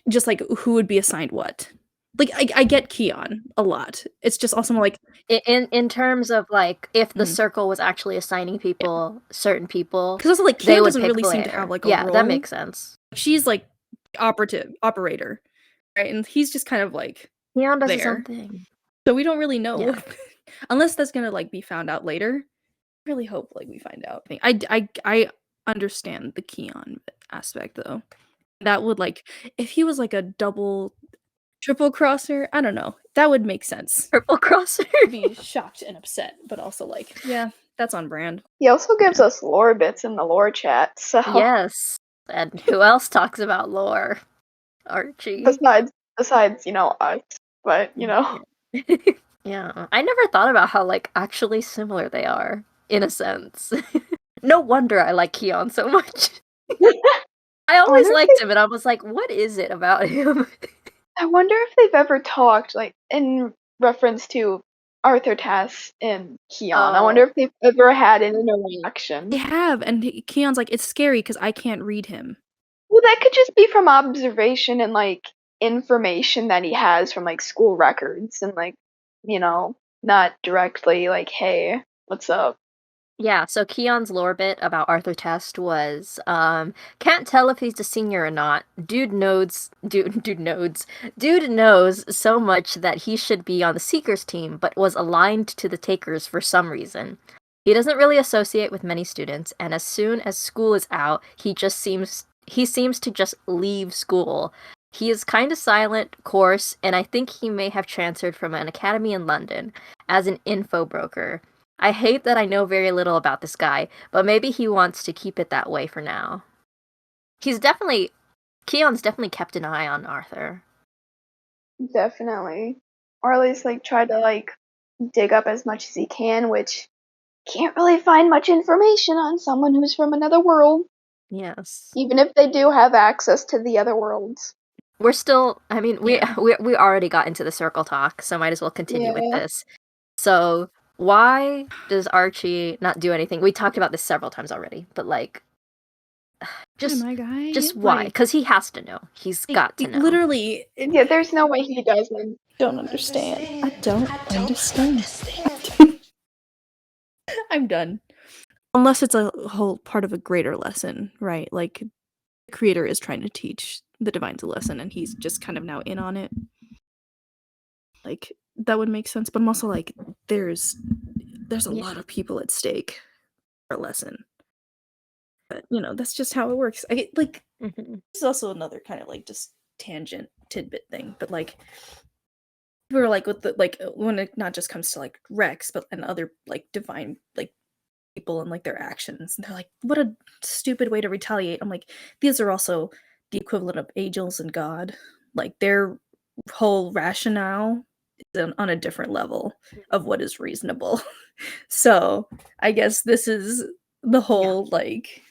just, like, who would be assigned what. Like, I get Keon a lot. It's just also more, like... In terms of, like, if the circle was actually assigning people, certain people... Because also, like, Keon doesn't really seem to have, like, a role. Yeah, that makes sense. She's, like, operator. right? And he's just kind of like Keon does his own there. thing. So we don't really know. Yeah. Unless that's gonna like be found out later. I really hope like we find out. I understand the Keon aspect though. That would like if he was like a double triple crosser, I don't know. That would make sense. Purple crosser. I'd be shocked and upset, but also like, yeah, that's on brand. He also gives us lore bits in the lore chat, so Yes. And who else talks about lore? Archie. besides, you know, us. But, you know. Yeah. I never thought about how like actually similar they are, in a sense. No wonder I like Keon so much. I always wonder if liked him, and I was like, what is it about him? I wonder if they've ever talked, like, in reference to Arthur, Tess, and Keon. I wonder if they've ever had an interaction. They have, and Keon's like, it's scary because I can't read him. Well, that could just be from observation and, like, information that he has from, like, school records and, like, you know, not directly, like, hey, what's up? Yeah, so Keon's lore bit about Arthur Test was, can't tell if he's a senior or not. Dude knows so much that he should be on the Seekers team, but was aligned to the Takers for some reason. He doesn't really associate with many students, and as soon as school is out, he seems to just leave school. He is kind of silent, coarse, and I think he may have transferred from an academy in London as an info broker. I hate that I know very little about this guy, but maybe he wants to keep it that way for now. Keon's definitely kept an eye on Arthur. Definitely. Or at least, like, try to, like, dig up as much as he can, which can't really find much information on someone who's from another world. Yes. Even if they do have access to the other worlds. We're still, I mean, we already got into the circle talk, so might as well continue with this. So, why does Archie not do anything? We talked about this several times already, but like, just why? Because he has to know. He's got to know. Literally. Yeah, there's no way he doesn't. Don't understand. I don't understand. I'm done. Unless it's a whole part of a greater lesson, right? Like, the creator is trying to teach the Divines a lesson, and he's just kind of now in on it. Like, that would make sense, but I'm also like, there's a lot of people at stake for a lesson. But, you know, that's just how it works. I get, like, this is also another kind of, like, just tangent tidbit thing, but, like, we're, like, with the, like, when it not just comes to, like, Rex, but and other, like, divine, like, people and, like, their actions, and they're like, what a stupid way to retaliate. I'm like, these are also the equivalent of angels and God. Like, their whole rationale is on a different level of what is reasonable. So I guess this is the whole like,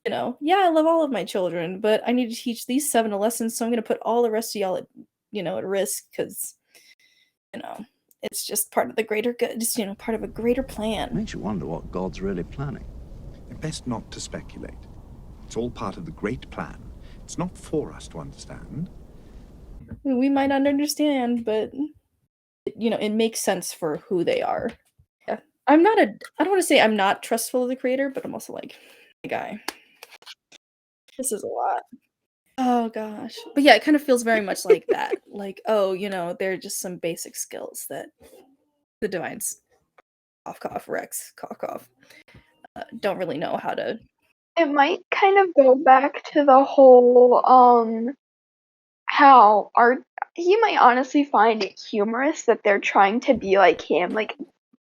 you know, yeah, I love all of my children, but I need to teach these 7 lessons, so I'm gonna put all the rest of y'all at, you know, at risk because, you know, it's just part of the greater good, just, you know, part of a greater plan. Makes you wonder what God's really planning. Best not to speculate. It's all part of the great plan. It's not for us to understand. We might not understand, but, you know, it makes sense for who they are. Yeah. I don't want to say I'm not trustful of the creator, but I'm also like, hey, guy, this is a lot. Oh gosh. But yeah, it kind of feels very much like that. Like, oh, you know, there are just some basic skills that the Divines, cough, Rex, cough, don't really know how to. It might kind of go back to the whole, how he might honestly find it humorous that they're trying to be like him, like,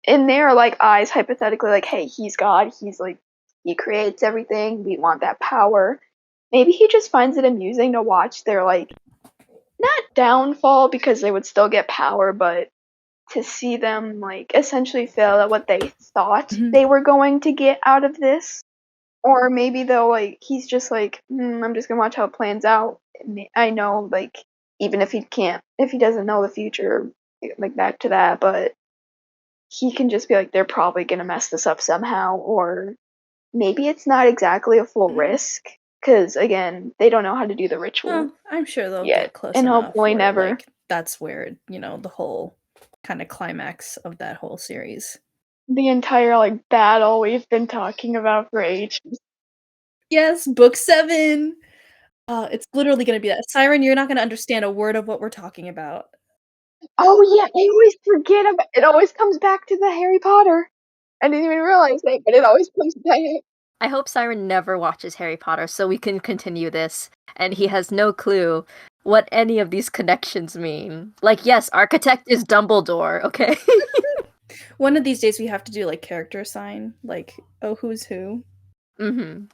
in their, like, eyes, hypothetically, like, hey, he's God, he's, like, he creates everything, we want that power. Maybe he just finds it amusing to watch their, like, not downfall, because they would still get power, but to see them, like, essentially fail at what they thought they were going to get out of this. Or maybe they'll, like, he's just like, I'm just gonna watch how it plans out. I know, like, even if he doesn't know the future, like, back to that, but he can just be like, they're probably gonna mess this up somehow, or maybe it's not exactly a full risk, because, again, they don't know how to do the ritual. Well, I'm sure they'll get close and enough hopefully where, never. like, that's where, you know, the whole kind of climax of that whole series. The entire, like, battle we've been talking about for ages. Yes, book 7! It's literally gonna be that. Siren, you're not gonna understand a word of what we're talking about. Oh yeah, I always forget about it. Always comes back to the Harry Potter. I didn't even realize that, but it always comes back. I hope Siren never watches Harry Potter so we can continue this, and he has no clue what any of these connections mean. Like, yes, architect is Dumbledore, okay? One of these days we have to do like character assign, like who's who. Mm-hmm.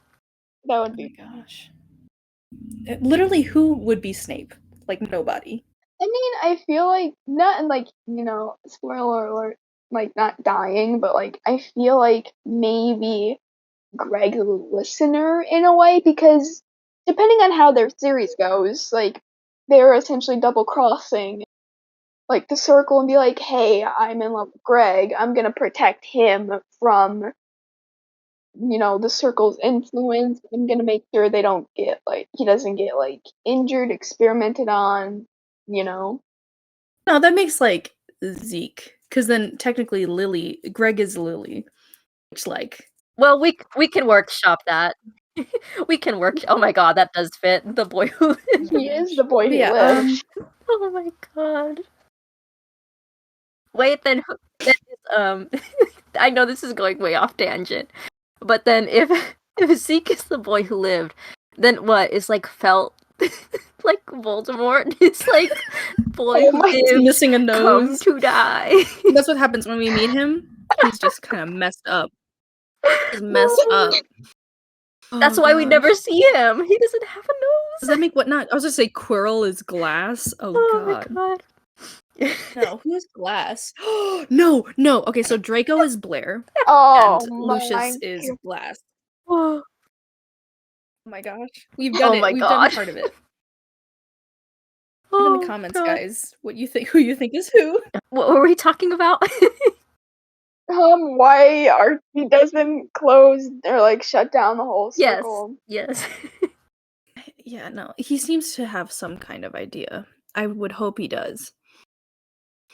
That would Oh my be. gosh. Literally, who would be Snape? Like nobody. I mean, I feel like not like spoiler alert, like not dying, but like I feel like maybe Greg the listener in a way, because depending on how their series goes, like they're essentially double crossing like the circle and be like, hey, I'm in love with Greg, I'm gonna protect him from the circle's influence. I'm gonna make sure he doesn't get like injured, experimented on, you know. No, that makes like Zeke, because then technically Greg is Lily, which like. Well, we can workshop that. We can work. Oh my god, that does fit. The boy who. He is the boy who Yeah, lives. Oh my god. Wait, then I know this is going way off tangent, but then if Zeke is the boy who lived, then what is like felt like Voldemort is like boy Oh who my- He's lived, missing a come nose. to die. That's what happens when we meet him. He's just kind of messed up. He's messed up. That's Oh, why we gosh. never see him. He doesn't have a nose. Does that make what not? I was gonna say Quirrell is glass. Oh god. my god. No, who's glass? No. Okay, so Draco is Blair Oh and my Lucius is glass. Oh Oh my gosh. We've done it. my We've god. done part of it. Put in the comments, God. guys, who you think is who. What were we talking about? Why Archie doesn't close or like shut down the whole Yes. circle? Yes. Yeah, no. He seems to have some kind of idea. I would hope he does.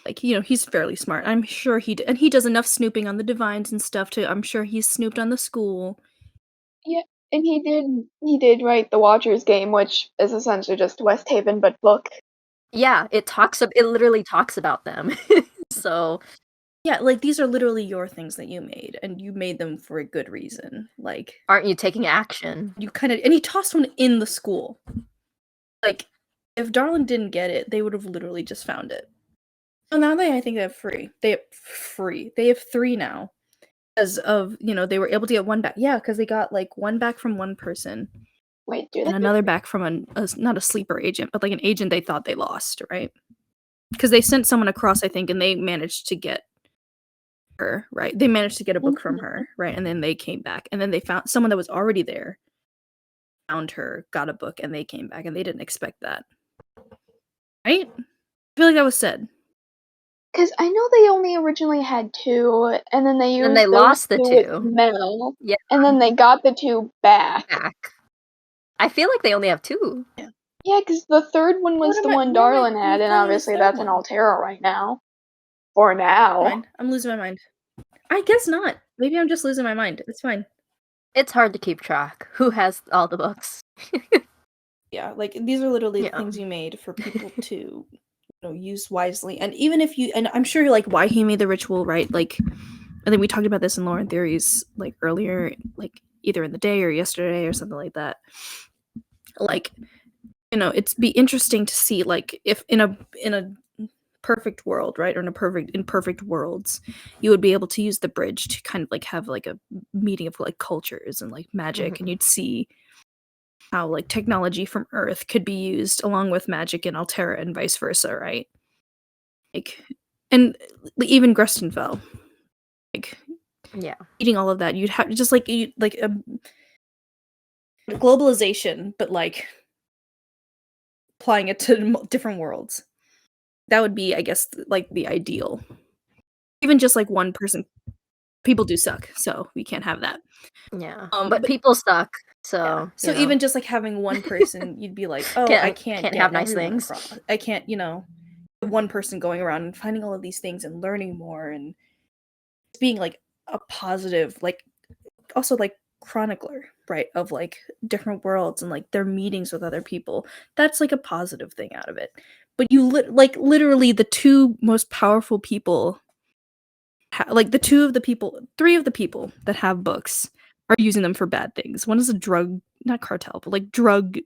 Like, he's fairly smart. I'm sure and he does enough snooping on the Divines and stuff I'm sure he's snooped on the school. Yeah, and he did write the Watcher's game, which is essentially just West Haven but book. Yeah, it literally talks about them. So yeah, like these are literally your things that you made, and you made them for a good reason. Like, aren't you taking action? and he tossed one in the school. Like, if Darlin didn't get it, they would have literally just found it. So now I think they have free. They have 3 now. Because of, they were able to get one back. Yeah, because they got like one back from one person. Wait, do and they? another back from not a sleeper agent, but like an agent they thought they lost, right? Because they sent someone across, I think, and they managed to get her, right? They managed to get a book from her, right? And then they came back, and then they found someone that was already there, found her, got a book, and they came back, and they didn't expect that, right? I feel like that was said. Because I know they only originally had 2, and then they used And they lost the 2 with Mel, Yeah. and then they got the 2 back. I feel like they only have 2. Yeah, because the third one was the one Darlin had, and obviously that's an Altera right now. For now. I'm losing my mind. I guess not. Maybe I'm just losing my mind. It's fine. It's hard to keep track. Who has all the books? Yeah, like these are literally the things you made for people to use wisely. And even if and I'm sure like why he made the ritual, right? Like, I think we talked about this in Lore and Theories like earlier, like either in the day or yesterday or something like that. Like, it's be interesting to see like if in a perfect world, right, or in perfect worlds, you would be able to use the bridge to kind of like have like a meeting of like cultures and like magic, and you'd see how like technology from Earth could be used along with magic in Altera and vice versa, right? Like, and even Grestenfell, like, yeah, eating all of that, you'd have just like globalization, but like applying it to different worlds. That would be, I guess, like the ideal. Even just like one person. People do suck, so we can't have that. Yeah, but people suck. So so even just like having one person, you'd be like, oh, I can't have nice things. I can't, one person going around and finding all of these things and learning more and being like a positive, like also like chronicler, right, of like different worlds and like their meetings with other people. That's like a positive thing out of it. But you literally the two most powerful people, like the three of the people that have books are using them for bad things. One is a drug, not cartel, but like drug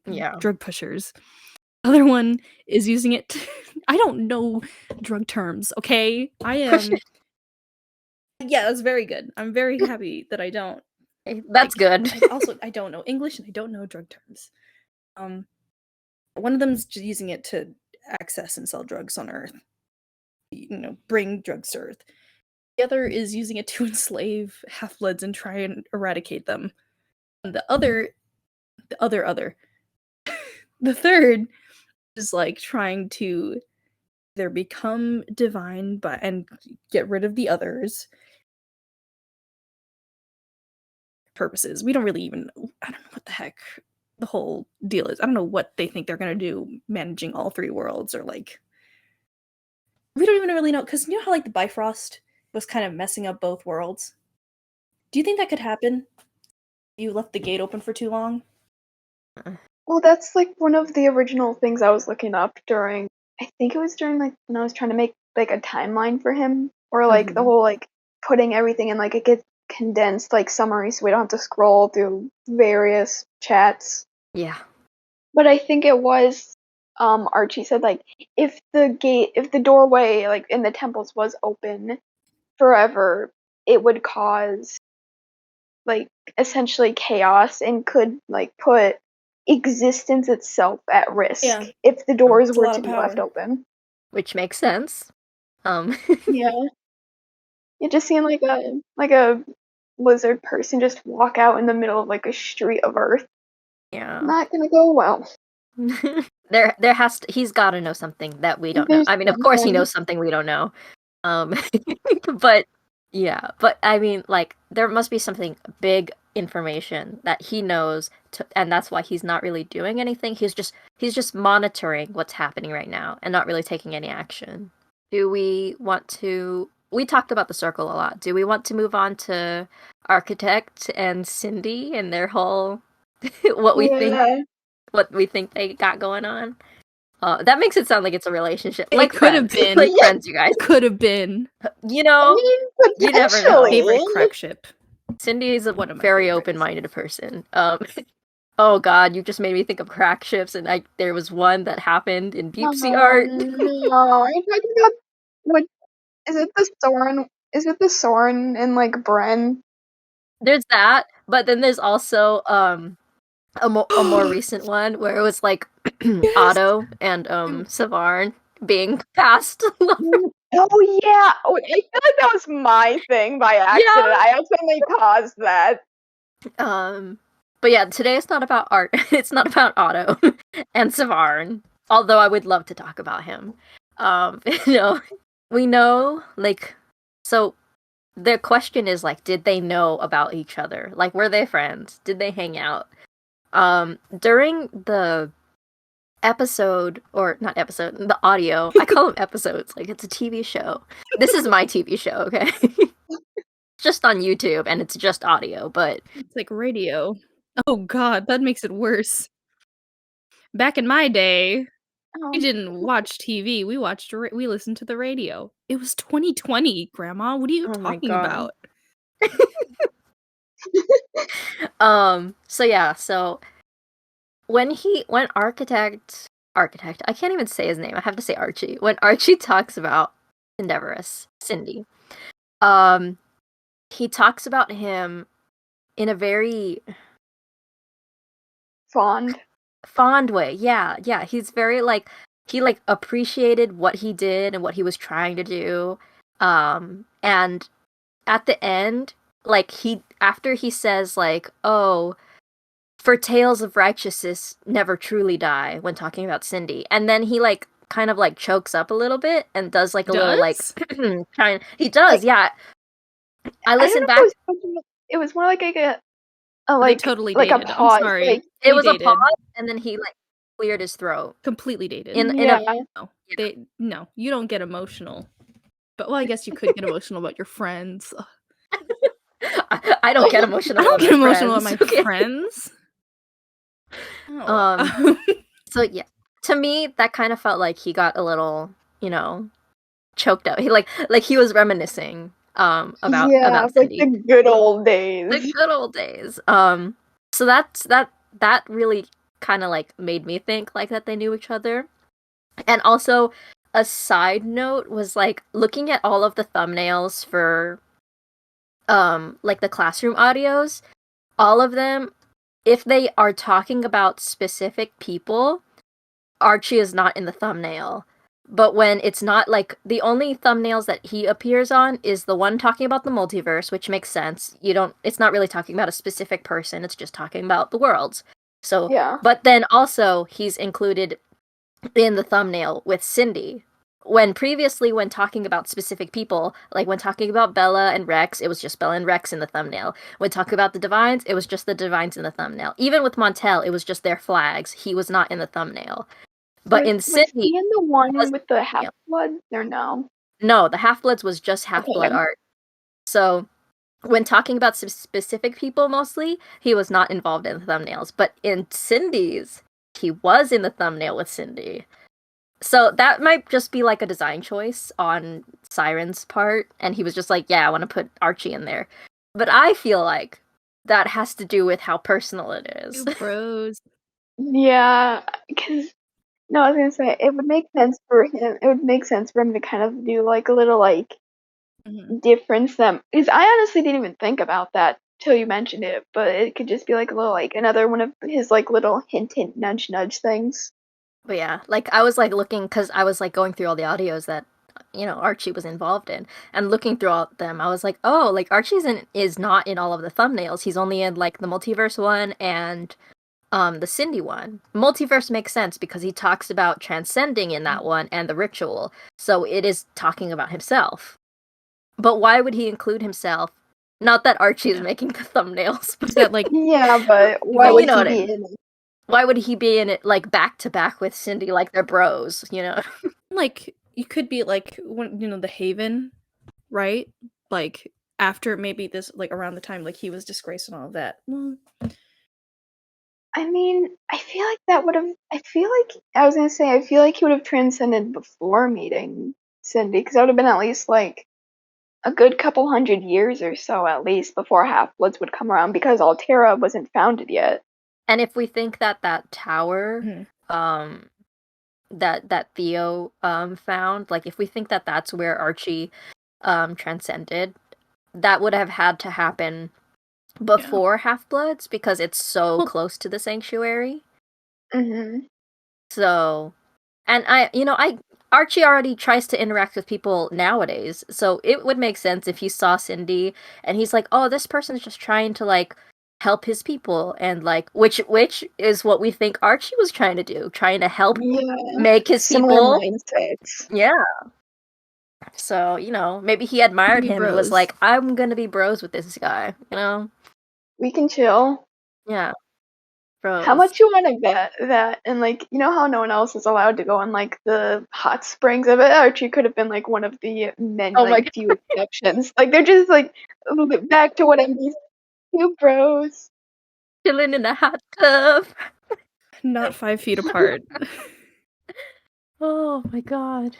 pushers. The other one is using it to, I don't know drug terms, okay? I am yeah, that's very good. I'm very happy that I don't. That's good. I don't know English and I don't know drug terms. One of them's just using it to access and sell drugs on Earth. Bring drugs to Earth. The other is using it to enslave half-bloods and try and eradicate them. And the third is like trying to either become divine and get rid of the others. Purposes. We don't really even I don't know what the heck the whole deal is. I don't know what they think they're going to do managing all three worlds, or like we don't even really know, because you know how like the Bifrost was kind of messing up both worlds. Do you think that could happen? You left the gate open for too long? Well, that's like one of the original things I was looking up during, I think it was during like when I was trying to make like a timeline for him, or like the whole like putting everything in like it gets condensed like summary so we don't have to scroll through various chats. Yeah. But I think it was Archie said like if the doorway like in the temples was open forever, it would cause like essentially chaos and could like put existence itself at risk if the doors were to be left open. Which makes sense. Yeah. It just seemed like a lizard person just walk out in the middle of like a street of Earth. Yeah. Not gonna go well. He's got to know something that we don't know. I mean, of course he knows something we don't know. But yeah, but I mean, like there must be something big information that he knows, and that's why he's not really doing anything. He's just monitoring what's happening right now and not really taking any action. Do we want to? We talked about the circle a lot. Do we want to move on to Architect and Cindy and their whole what we think they got going on? That makes it sound like it's a relationship. It like could friends. have been. Like friends, you guys. Could have been. You know, you never know. Favorite crack ship. Cindy is a very open-minded person. Oh god, you just made me think of crack ships, and there was one that happened in Deep Sea Art. No, are you talking about what is it? The Soren? Is it the Soren and like Bren? There's that, but then there's also a more recent one where it was like Otto and Savarn being passed. Oh yeah, I feel like that was my thing by accident. Yeah. I accidentally caused that. But yeah, today it's not about art. It's not about Otto and Savarn. Although I would love to talk about him. We know like so. The question is like, did they know about each other? Like, were they friends? Did they hang out? During the episode, or not episode, the audio, I call them episodes, like it's a TV show. This is my TV show, okay? It's just on YouTube, and it's just audio, but... It's like radio. Oh god, that makes it worse. Back in my day, we didn't watch TV, we listened to the radio. It was 2020, Grandma, what are you talking about? So when Architect, I can't even say his name, I have to say Archie. When Archie talks about Cindevorous, Cindy, he talks about him in a very fond way. Yeah. He's very like, he like appreciated what he did and what he was trying to do. And at the end, like after he says like, oh, for tales of righteousness never truly die, when talking about Cindy, and then he like kind of like chokes up a little bit and does like a little like he does, yeah. I listened back. It was more like a like totally like dated. A pause. I'm sorry. Like, it was a pause, and then he like cleared his throat. Completely dated. No, you don't get emotional. But well, I guess you could get emotional about your friends. I don't get emotional. I don't get emotional friends, at my okay? friends. Oh. So yeah, to me that kind of felt like he got a little, choked up. He like he was reminiscing about Yeah, like Cindy. the good old The days. good old days. So that really kind of like made me think like that they knew each other. And also a side note was like looking at all of the thumbnails for like the classroom audios, all of them, if they are talking about specific people, Archie is not in the thumbnail. But when it's not, like, the only thumbnails that he appears on is the one talking about the multiverse, which makes sense. It's not really talking about a specific person, it's just talking about the worlds. So, Yeah. but then also he's included in the thumbnail with Cindy. When previously, when talking about specific people, like when talking about Bella and Rex, it was just Bella and Rex in the thumbnail. When talking about the Divines, it was just the Divines in the thumbnail. Even with Montel, it was just their flags. He was not in the thumbnail. But in Was Cindy, he in the one was- with the Half-Blood? Or no? no, the Half-Bloods was just Half-Blood Okay. art. So when talking about specific people mostly, he was not involved in the thumbnails. But in Cindy's, he was in the thumbnail with Cindy. So that might just be like a design choice on Siren's part, and he was just like, yeah, I want to put Archie in there. But I feel like that has to do with how personal it is. You bros. Yeah, because no, I was gonna say it would make sense for him. It would make sense for him to kind of do like a little like Mhm. difference them. Because I honestly didn't even think about that till you mentioned it. But it could just be like a little like another one of his like little hint hint nudge nudge things. But yeah, like I was like looking, because I was like going through all the audios that Archie was involved in, and looking through all them, I was like, oh, like is not in all of the thumbnails. He's only in like the multiverse one and the Cindy one. Multiverse makes sense because he talks about transcending in that one and the ritual, so it is talking about himself. But why would he include himself? Not that Archie is making the thumbnails, but That like Yeah, but why But would you know he what I be mean. in it? Why would he be in it like back to back with Cindy like they're bros, like you could be like when the Haven, right? Like after maybe this like around the time like he was disgraced and all of that. Well, I mean, I feel like that would have. I feel like I was gonna say. I feel like he would have transcended before meeting Cindy, because that would have been at least like a good couple hundred years or so, at least, before Half-Bloods would come around, because Altera wasn't founded yet. And if we think that tower Mhm. that Theo found, like if we think that that's where Archie transcended, that would have had to happen before Half-Bloods because it's so Well- close to the sanctuary. Mm-hmm. So, and Archie already tries to interact with people nowadays, so it would make sense if he saw Cindy and he's like, oh, this person's just trying to like help his people, and like which is what we think Archie was trying to do, trying to help Yeah. make his Similar people. mindsets. Yeah. So, maybe he admired Be him and was bros. like, I'm gonna be bros with this guy, We can chill. Yeah. Bros. How much you want to bet that, and like, you know how no one else is allowed to go in like the hot springs of it? Archie could have been like one of the many, Oh my like few exceptions. Like they're just like a little bit back to what I'm used to, you bros. Chilling in a hot tub. Not 5 feet apart. Oh my god.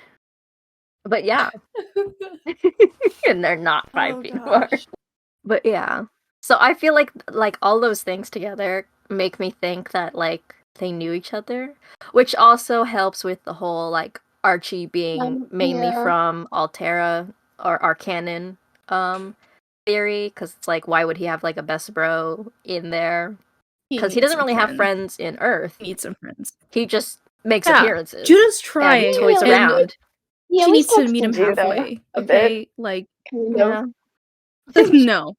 But yeah. And they're not 5 feet apart. But yeah. So I feel like all those things together make me think that like they knew each other, which also helps with the whole like Archie being mainly Yeah. from Altera or Arcanon theory, because it's like, why would he have like a best bro in there? Because he needs doesn't some really have friends in Earth. He needs some friends. He just makes Yeah, appearances. Judah's And trying. toys Yeah. around. He She at needs least to talks meet him Judah halfway. a Okay, bit, like kind of. Yeah. no.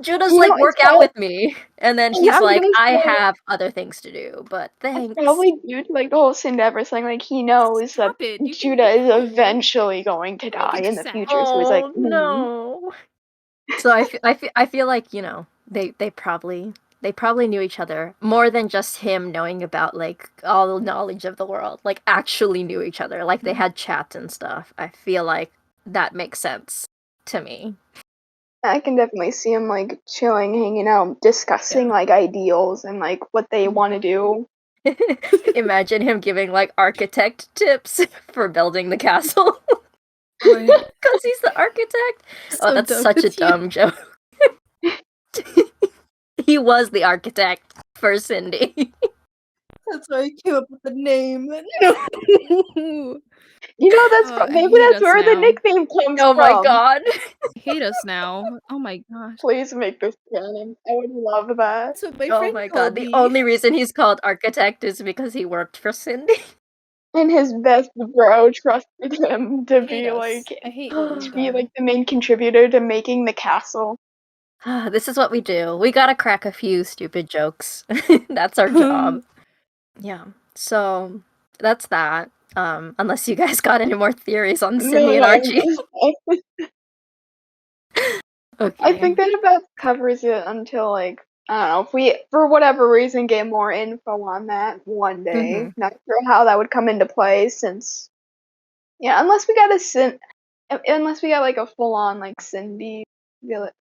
Judah's You like, know, it's work out with me. And then he's I'm like, gonna I say- have other things to do, but thanks. probably due to like the whole Cindevorous thing. Like he knows Stop that it, you can Judah be is cool. eventually going to Make die it in the sad. future. So he's like, no. So I feel like, they probably knew each other more than just him knowing about like all the knowledge of the world. Like actually knew each other. Like they had chats and stuff. I feel like that makes sense to me. I can definitely see him like chilling, hanging out, discussing like ideals and like what they want to do. Imagine him giving like architect tips for building the castle. Right. Because he's the architect. So That's dumb such a with you. dumb joke. He was the architect for Cindy. That's why I came up with the name. You know, that's Oh, I maybe hate that's us where the now. nickname comes Oh from. my god. Hate us now. Oh my gosh. Please make this canon. I would love that. That's what my Oh friend my called god. The me. only reason he's called architect is because he worked for Cindy. And his best bro trusted him to I hate be us. like I hate what we've to be done. like the main contributor to making the castle. This is what we do. We gotta crack a few stupid jokes. That's our job. Yeah. So that's that. Unless you guys got any more theories on Cindy and Archie. Okay. I think that about covers it until like I don't know if we for whatever reason get more info on that one day. Not sure how that would come into play since unless we got unless we got like a full on like Cindy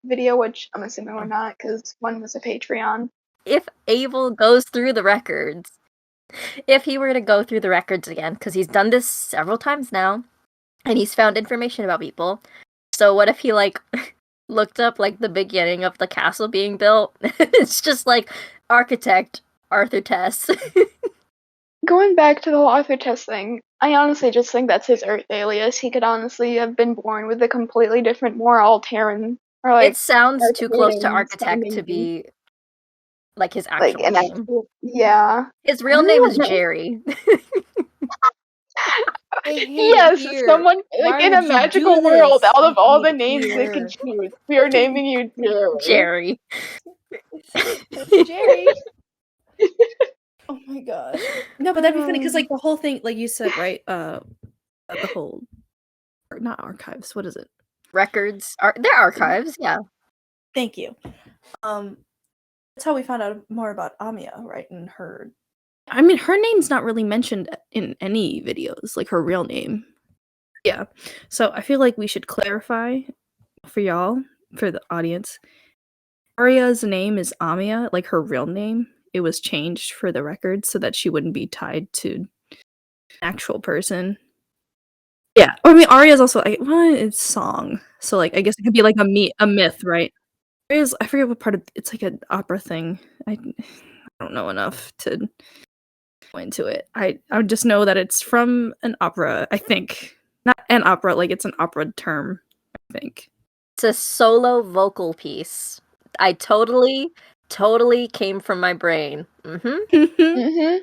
video, which I'm assuming we're not because one was a Patreon. If Abel goes through the records, if he were to go through the records again, because he's done this several times now, and he's found information about people. So what if he like looked up like the beginning of the castle being built? It's just like architect Arthur Tess. Going back to the whole Arthur Tess thing, I honestly just think that's his Earth alias. He could honestly have been born with a completely different, more Alteran or like. It sounds too close to Arcadian architect sounding to name. be like his Like actual an name. actual, yeah. His real name is Jerry. Yes, someone like in a magical world, out of all the names they could choose, we are naming you Jerry. Jerry. Jerry. Oh my gosh. No, but that'd be funny because like the whole thing, like you said, right? The whole, or not archives. What is it? Records are they're archives, yeah. Thank you. That's how we found out more about Amiya, right? And her. I mean, her name's not really mentioned in any videos, like her real name. Yeah. So I feel like we should clarify for y'all, for the audience. Arya's name is Amiya, like her real name. It was changed for the record so that she wouldn't be tied to an actual person. Yeah. I mean, Arya's also like, well, it's song. So like I guess it could be like a myth, right? Arya's, I forget what part of it's like an opera thing. I don't know enough to go into it. I would just know that it's from an opera, I think. Not an opera, like it's an opera term, I think. It's a solo vocal piece. I totally came from my brain. I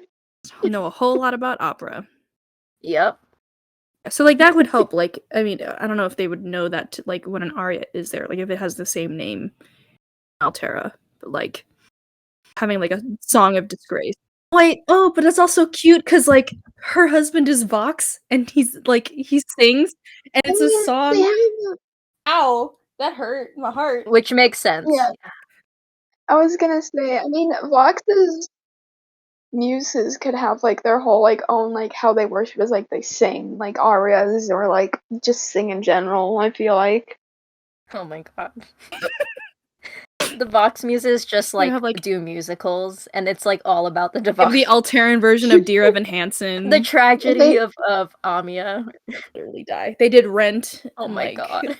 know a whole lot about opera. Yep. So like that would help. Like, I mean, I don't know if they would know that like when an aria is there, like if it has the same name, Altera, but like having like a song of disgrace. Wait, oh, but it's also cute because like her husband is Vox and he's like he sings and it's a song. Ow, that hurt my heart. Which makes sense. Yeah. I was gonna say, I mean, Vox's muses could have like their whole like own like how they worship is like they sing like arias or like just sing in general. I feel like. Oh my god. The Vox muses just like, have, like, do musicals, and it's like all about the divine. The Alteran version of Dear Evan Hansen. The tragedy of Amiya. Literally die. They did Rent. Oh my god.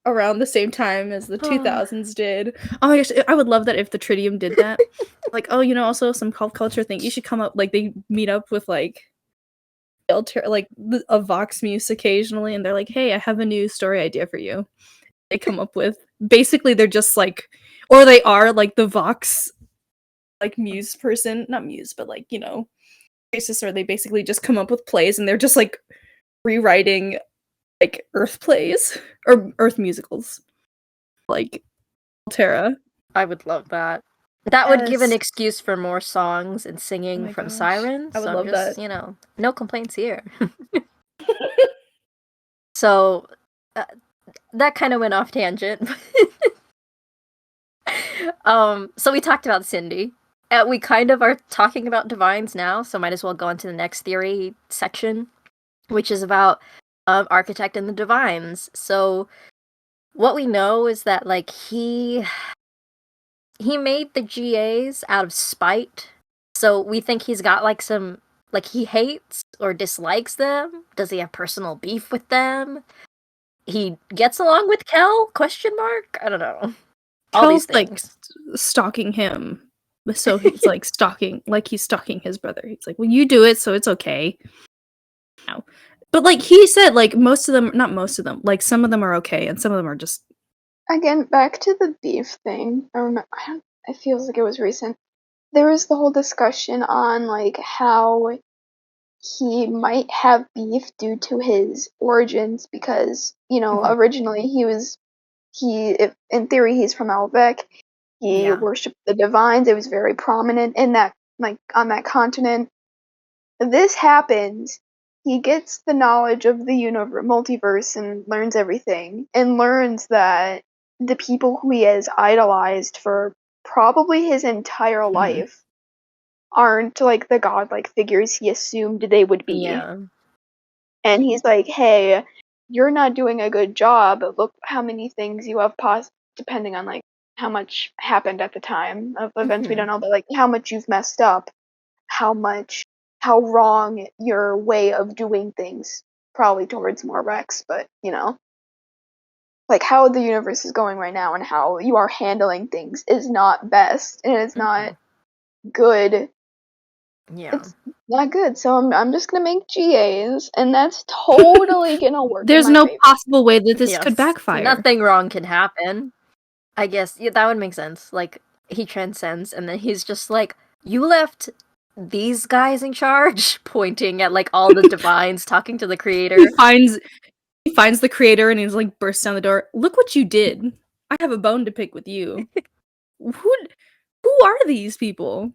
Around the same time as the 2000s did. Oh my gosh, I would love that if the Tridium did that. Like, oh, you know, also some pop culture thing. You should come up, like, they meet up with, like, a Vox muse occasionally, and they're like, hey, I have a new story idea for you. They come up with, basically, they're just, like, or they are, like, the Vox, like, muse person. Not muse, but, like, you know, basis, or they basically just come up with plays, and they're just, like, rewriting like Earth plays or Earth musicals, like Altera. I would love that. That would give an excuse for more songs and singing from Siren. I would so love just, that. You know, no complaints here. So that kind of went off tangent. So we talked about Cindy. We kind of are talking about divines now, so might as well go on to the next theory section, which is about architect and the divines. So what we know is that like he made the GAs out of spite. So we think he's got like some like he hates or dislikes them. Does he have personal beef with them? He gets along with Kel? Question mark? I don't know. All these Kel's like things. stalking him. So he's like he's stalking his brother. He's like, well, you do it, so it's okay. No. But like he said, like most of them, not most of them, like some of them are okay, and some of them are just Again, back to the beef thing. It feels like it was recent. There was the whole discussion on like how he might have beef due to his origins because, Mhm. originally in theory he's from Alvec. He Yeah. worshipped the divines. It was very prominent in that, like, on that continent. This happens. He gets the knowledge of the multiverse and learns everything, and learns that the people who he has idolized for probably his entire life aren't like the godlike figures he assumed they would be. Yeah. And he's like, hey, you're not doing a good job. Look how many things you have depending on like how much happened at the time of events we don't know, but like how much you've messed up, how wrong your way of doing things, probably towards more Rex, but like how the universe is going right now and how you are handling things is not best and it's not good. Yeah. It's not good. So I'm just gonna make GAs, and that's totally gonna work. there's in my no favor. possible way that this could Yes. backfire. Nothing wrong can happen. I guess that would make sense. Like he transcends and then he's just like, you left these guys in charge, pointing at like all the divines, talking to the creator. He finds the creator and he's like bursts down the door. Look what you did. I have a bone to pick with you. Who are these people?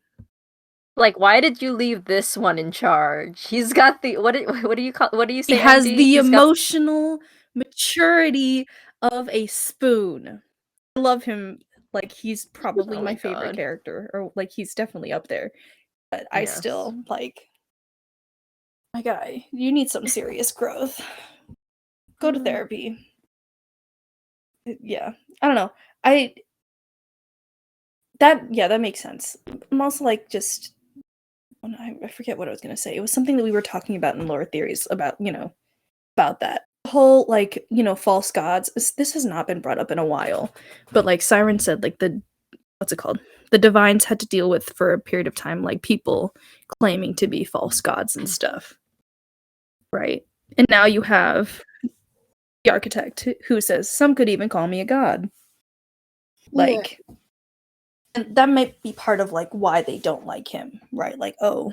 Like, why did you leave this one in charge? He's got the what do you call, what do you say? He has MD? the He's got- emotional maturity of a spoon. I love him. Like he's probably Oh my my favorite God. character, or like he's definitely up there. But I Yes. still like, my guy. You need some serious growth. Go to therapy. Yeah, I don't know. That makes sense. I'm also like just I forget what I was gonna say. It was something that we were talking about in lore theories about about that whole like false gods. This has not been brought up in a while, but like Siren said, like what's it called? The divines had to deal with for a period of time like people claiming to be false gods and stuff, right? And now you have the architect who says some could even call me a god. Like, and that might be part of like why they don't like him, right? Like, oh,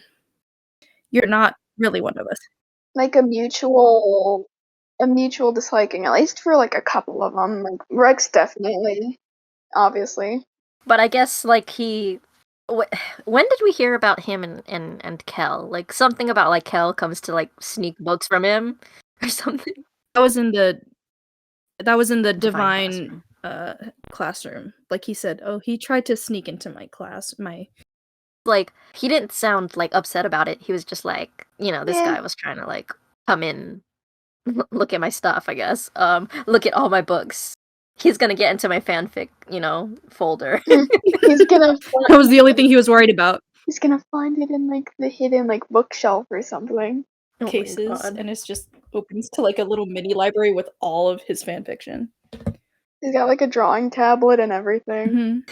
you're not really one of us. Like a mutual disliking, at least for like a couple of them. Like Rex definitely, obviously. But I guess like when did we hear about him and Kel? Like something about like Kel comes to like sneak books from him or something. That was in the Divine divine classroom. Like he said, oh, he tried to sneak into my class. Like he didn't sound like upset about it. He was just like, this Yeah. guy was trying to like come in, look at my stuff, I guess. Look at all my books. He's gonna get into my fanfic, folder. He's gonna That was the only thing he was worried about. he's gonna find it in like the hidden like bookshelf or something. Oh my Cases, God. and it's just opens to like a little mini library with all of his fanfiction. He's got like a drawing tablet and everything.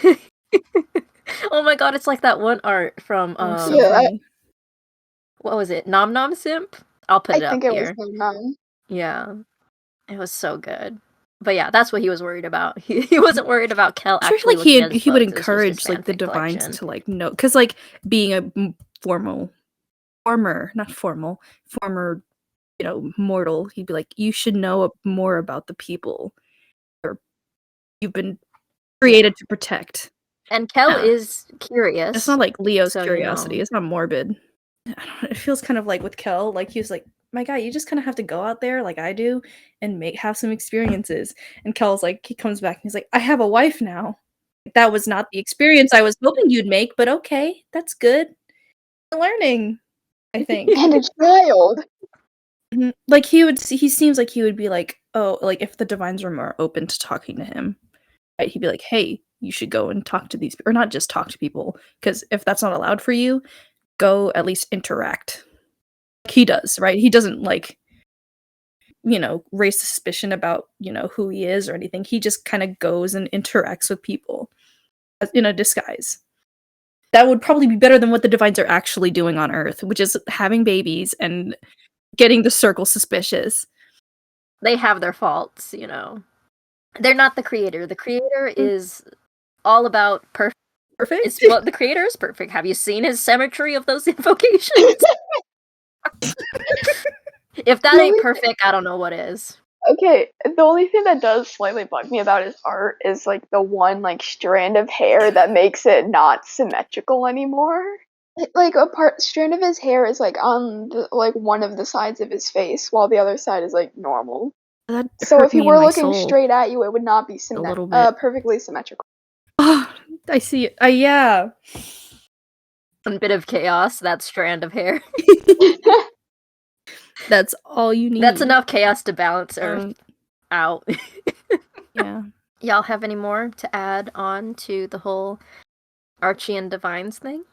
Oh my God, it's like that one art from So Yeah, funny. what was it? Nom Nom Simp? I'll put I it up think it here. was none. Yeah. It was so good. But yeah, that's what he was worried about. He wasn't worried about Kel I feel actually like looking at his he would books. It was just his encourage like the fanfic divines collection. to like know, because like being a former mortal, he'd be like, you should know more about the people or you've been created to protect. And Kel Yeah. is curious. It's not like Leo's so, curiosity. It's not morbid. I don't know, it feels kind of like with Kel, like he was like, my guy, you just kind of have to go out there like I do and have some experiences. And Kel's like, he comes back and he's like, I have a wife now. That was not the experience I was hoping you'd make, but okay, that's good. Learning, I think. And a child. Like he seems like he would be like, oh, like if the divines were more open to talking to him, right? He'd be like, hey, you should go and talk to these, or not just talk to people, because if that's not allowed for you, go at least interact. He does, right? He doesn't like, raise suspicion about, who he is or anything. He just kind of goes and interacts with people in a disguise. That would probably be better than what the divines are actually doing on Earth, which is having babies and getting the circle suspicious. They have their faults, They're not the creator. The creator is all about perfect. Well, the creator is perfect. Have you seen his symmetry of those invocations? If that ain't perfect, I don't know what is. Okay, the only thing that does slightly bug me about his art is like the one like strand of hair that makes it not symmetrical anymore. Like strand of his hair is like on like one of the sides of his face, while the other side is like normal. So if he were looking straight at you, it would not be perfectly symmetrical. Oh, I see it. Yeah. A bit of chaos, that strand of hair. That's all you need. That's enough chaos to balance Earth out. Yeah. Y'all have any more to add on to the whole Archie and Divines thing?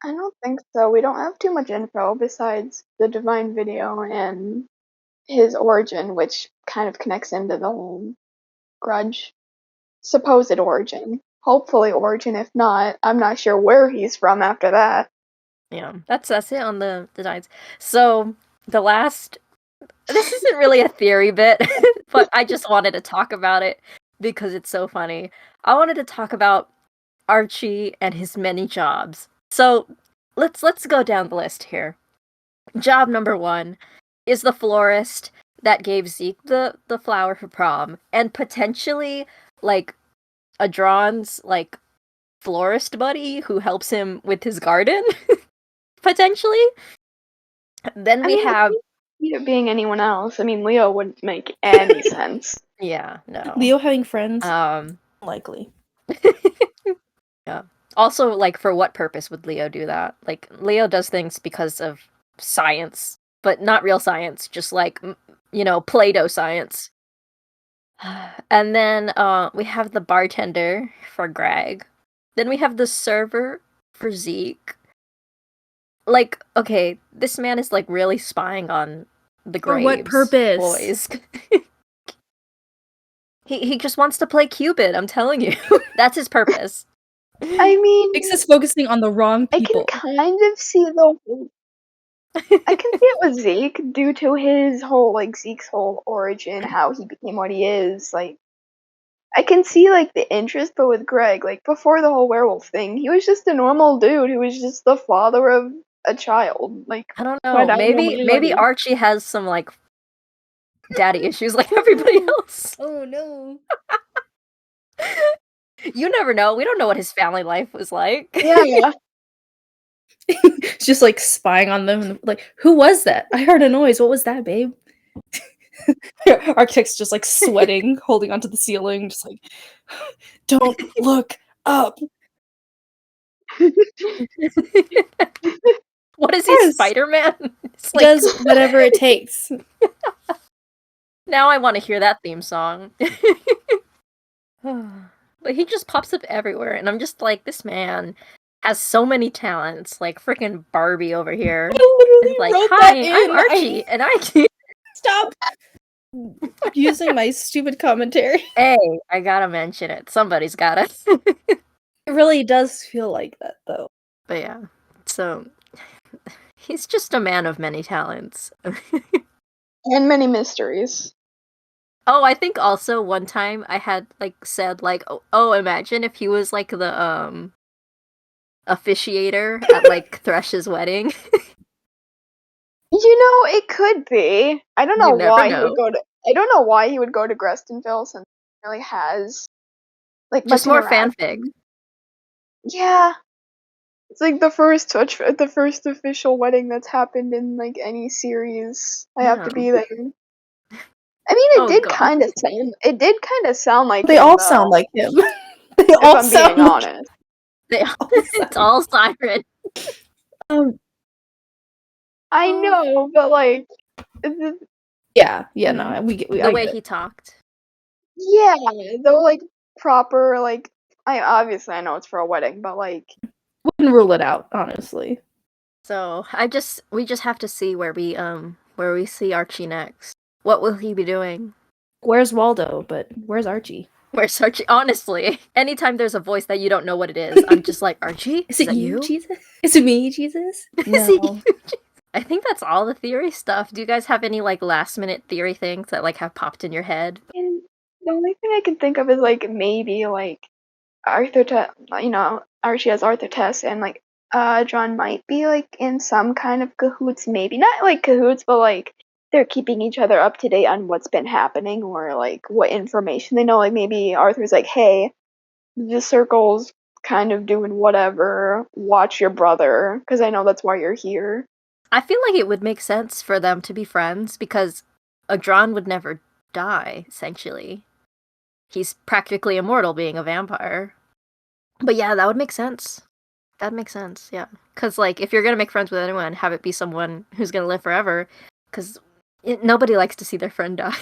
I don't think so. We don't have too much info besides the Divine video and his origin, which kind of connects into the whole grudge. Supposed origin. Hopefully origin. If not, I'm not sure where he's from after that. Yeah, that's it on the designs. So this isn't really a theory bit, but I just wanted to talk about it because it's so funny. I wanted to talk about Archie and his many jobs. So let's go down the list here. Job number 1 is the florist that gave Zeke the flower for prom, and potentially like Adron's like florist buddy who helps him with his garden. Potentially. Then we have Leo being anyone else. I mean, Leo wouldn't make any sense. Yeah, no. Leo having friends? Likely. Yeah. Also, like, for what purpose would Leo do that? Like, Leo does things because of science, but not real science, just like, Play-Doh science. And then we have the bartender for Greg. Then we have the server for Zeke. Like, okay, this man is like really spying on the Graves. For what purpose? Boys. He just wants to play Cupid, I'm telling you. That's his purpose. I mean, Vix is focusing on the wrong people. I can kind of see I can see it with Zeke due to his whole, like, Zeke's whole origin, how he became what he is. Like, I can see, like, the interest, but with Greg, like, before the whole werewolf thing, he was just a normal dude who was just the father of a child. Like, I don't know. Maybe Archie has some, like, daddy issues like everybody else. Oh, no. You never know. We don't know what his family life was like. Yeah. Just like spying on them. Like, who was that? I heard a noise. What was that, babe? Architect's just like sweating, holding onto the ceiling, just like, don't look up. What is he, Spider-Man? He does whatever it takes. Now I want to hear that theme song. But he just pops up everywhere, and I'm just like, this man has so many talents, like freaking Barbie over here. It's like, hi, I'm Archie, and I can't stop using my stupid commentary. Hey, I gotta mention it. Somebody's gotta. It really does feel like that, though. But yeah, so he's just a man of many talents. And many mysteries. Oh, I think also one time I had like said like, oh, imagine if he was like the officiator at like Thresh's wedding. It could be. I don't know why he would go to. I don't know why he would go to Grestonville since he really has like just more fanfic. Yeah, it's like the first official wedding that's happened in like any series. I have to be there. I mean, it did kind of sound like they him, all though. Sound like him. If I'm being honest. It's all Siren. I know, but like, Yeah, no, we the I way get it. he talked. Yeah, though, like, proper, like, I know it's for a wedding, but, like... Wouldn't rule it out, honestly. So we just have to see where we see Archie next. What will he be doing? Where's Waldo? But where's Archie? Where's Archie? Honestly, anytime there's a voice that you don't know what it is, I'm just like, Archie? Is it that you, Jesus? Is it me, Jesus? Is No. it you? I think that's all the theory stuff. Do you guys have any like last minute theory things that like have popped in your head? And the only thing I can think of is, like, maybe, like, Archie has Arthur, Tess, and, like, John might be, like, in some kind of cahoots, maybe not, like, cahoots, but, like, they're keeping each other up to date on what's been happening, or, like, what information they know. Like, maybe Arthur's like, hey, the circle's kind of doing whatever, watch your brother, because I know that's why you're here. I feel like it would make sense for them to be friends because Adron would never die, essentially. He's practically immortal being a vampire. But yeah, that would make sense. That'd make sense, yeah. Because, like, if you're going to make friends with anyone, have it be someone who's going to live forever. Because nobody likes to see their friend die.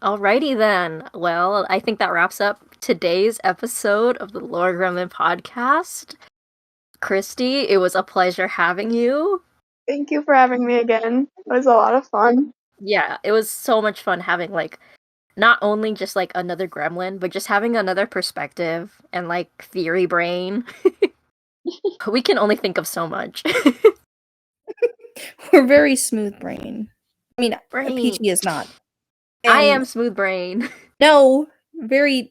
Alrighty then. Well, I think that wraps up today's episode of the Lore Gremlin Podcast. Kristy, it was a pleasure having you. Thank you for having me again. It was a lot of fun. Yeah, it was so much fun having, like, not only just, like, another gremlin, but just having another perspective and, like, theory brain. We can only think of so much. We're very smooth brain. I mean, Brain. Peachy is not. I And- am smooth brain. No, very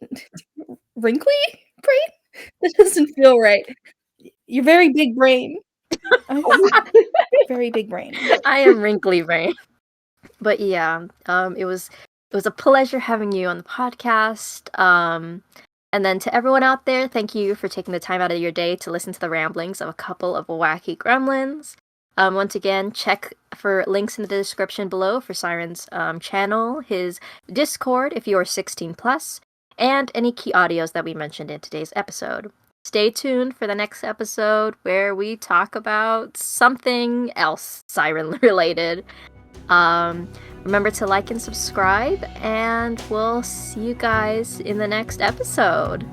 wrinkly brain? That doesn't feel right. You're very big brain. Very big brain. I am wrinkly brain. But yeah, it was a pleasure having you on the podcast. And then to everyone out there, thank you for taking the time out of your day to listen to the ramblings of a couple of wacky gremlins. Once again, check for links in the description below for Siren's channel, his Discord if you are 16 plus, and any key audios that we mentioned in today's episode. Stay tuned for the next episode where we talk about something else Siren related. Remember to like and subscribe, and we'll see you guys in the next episode.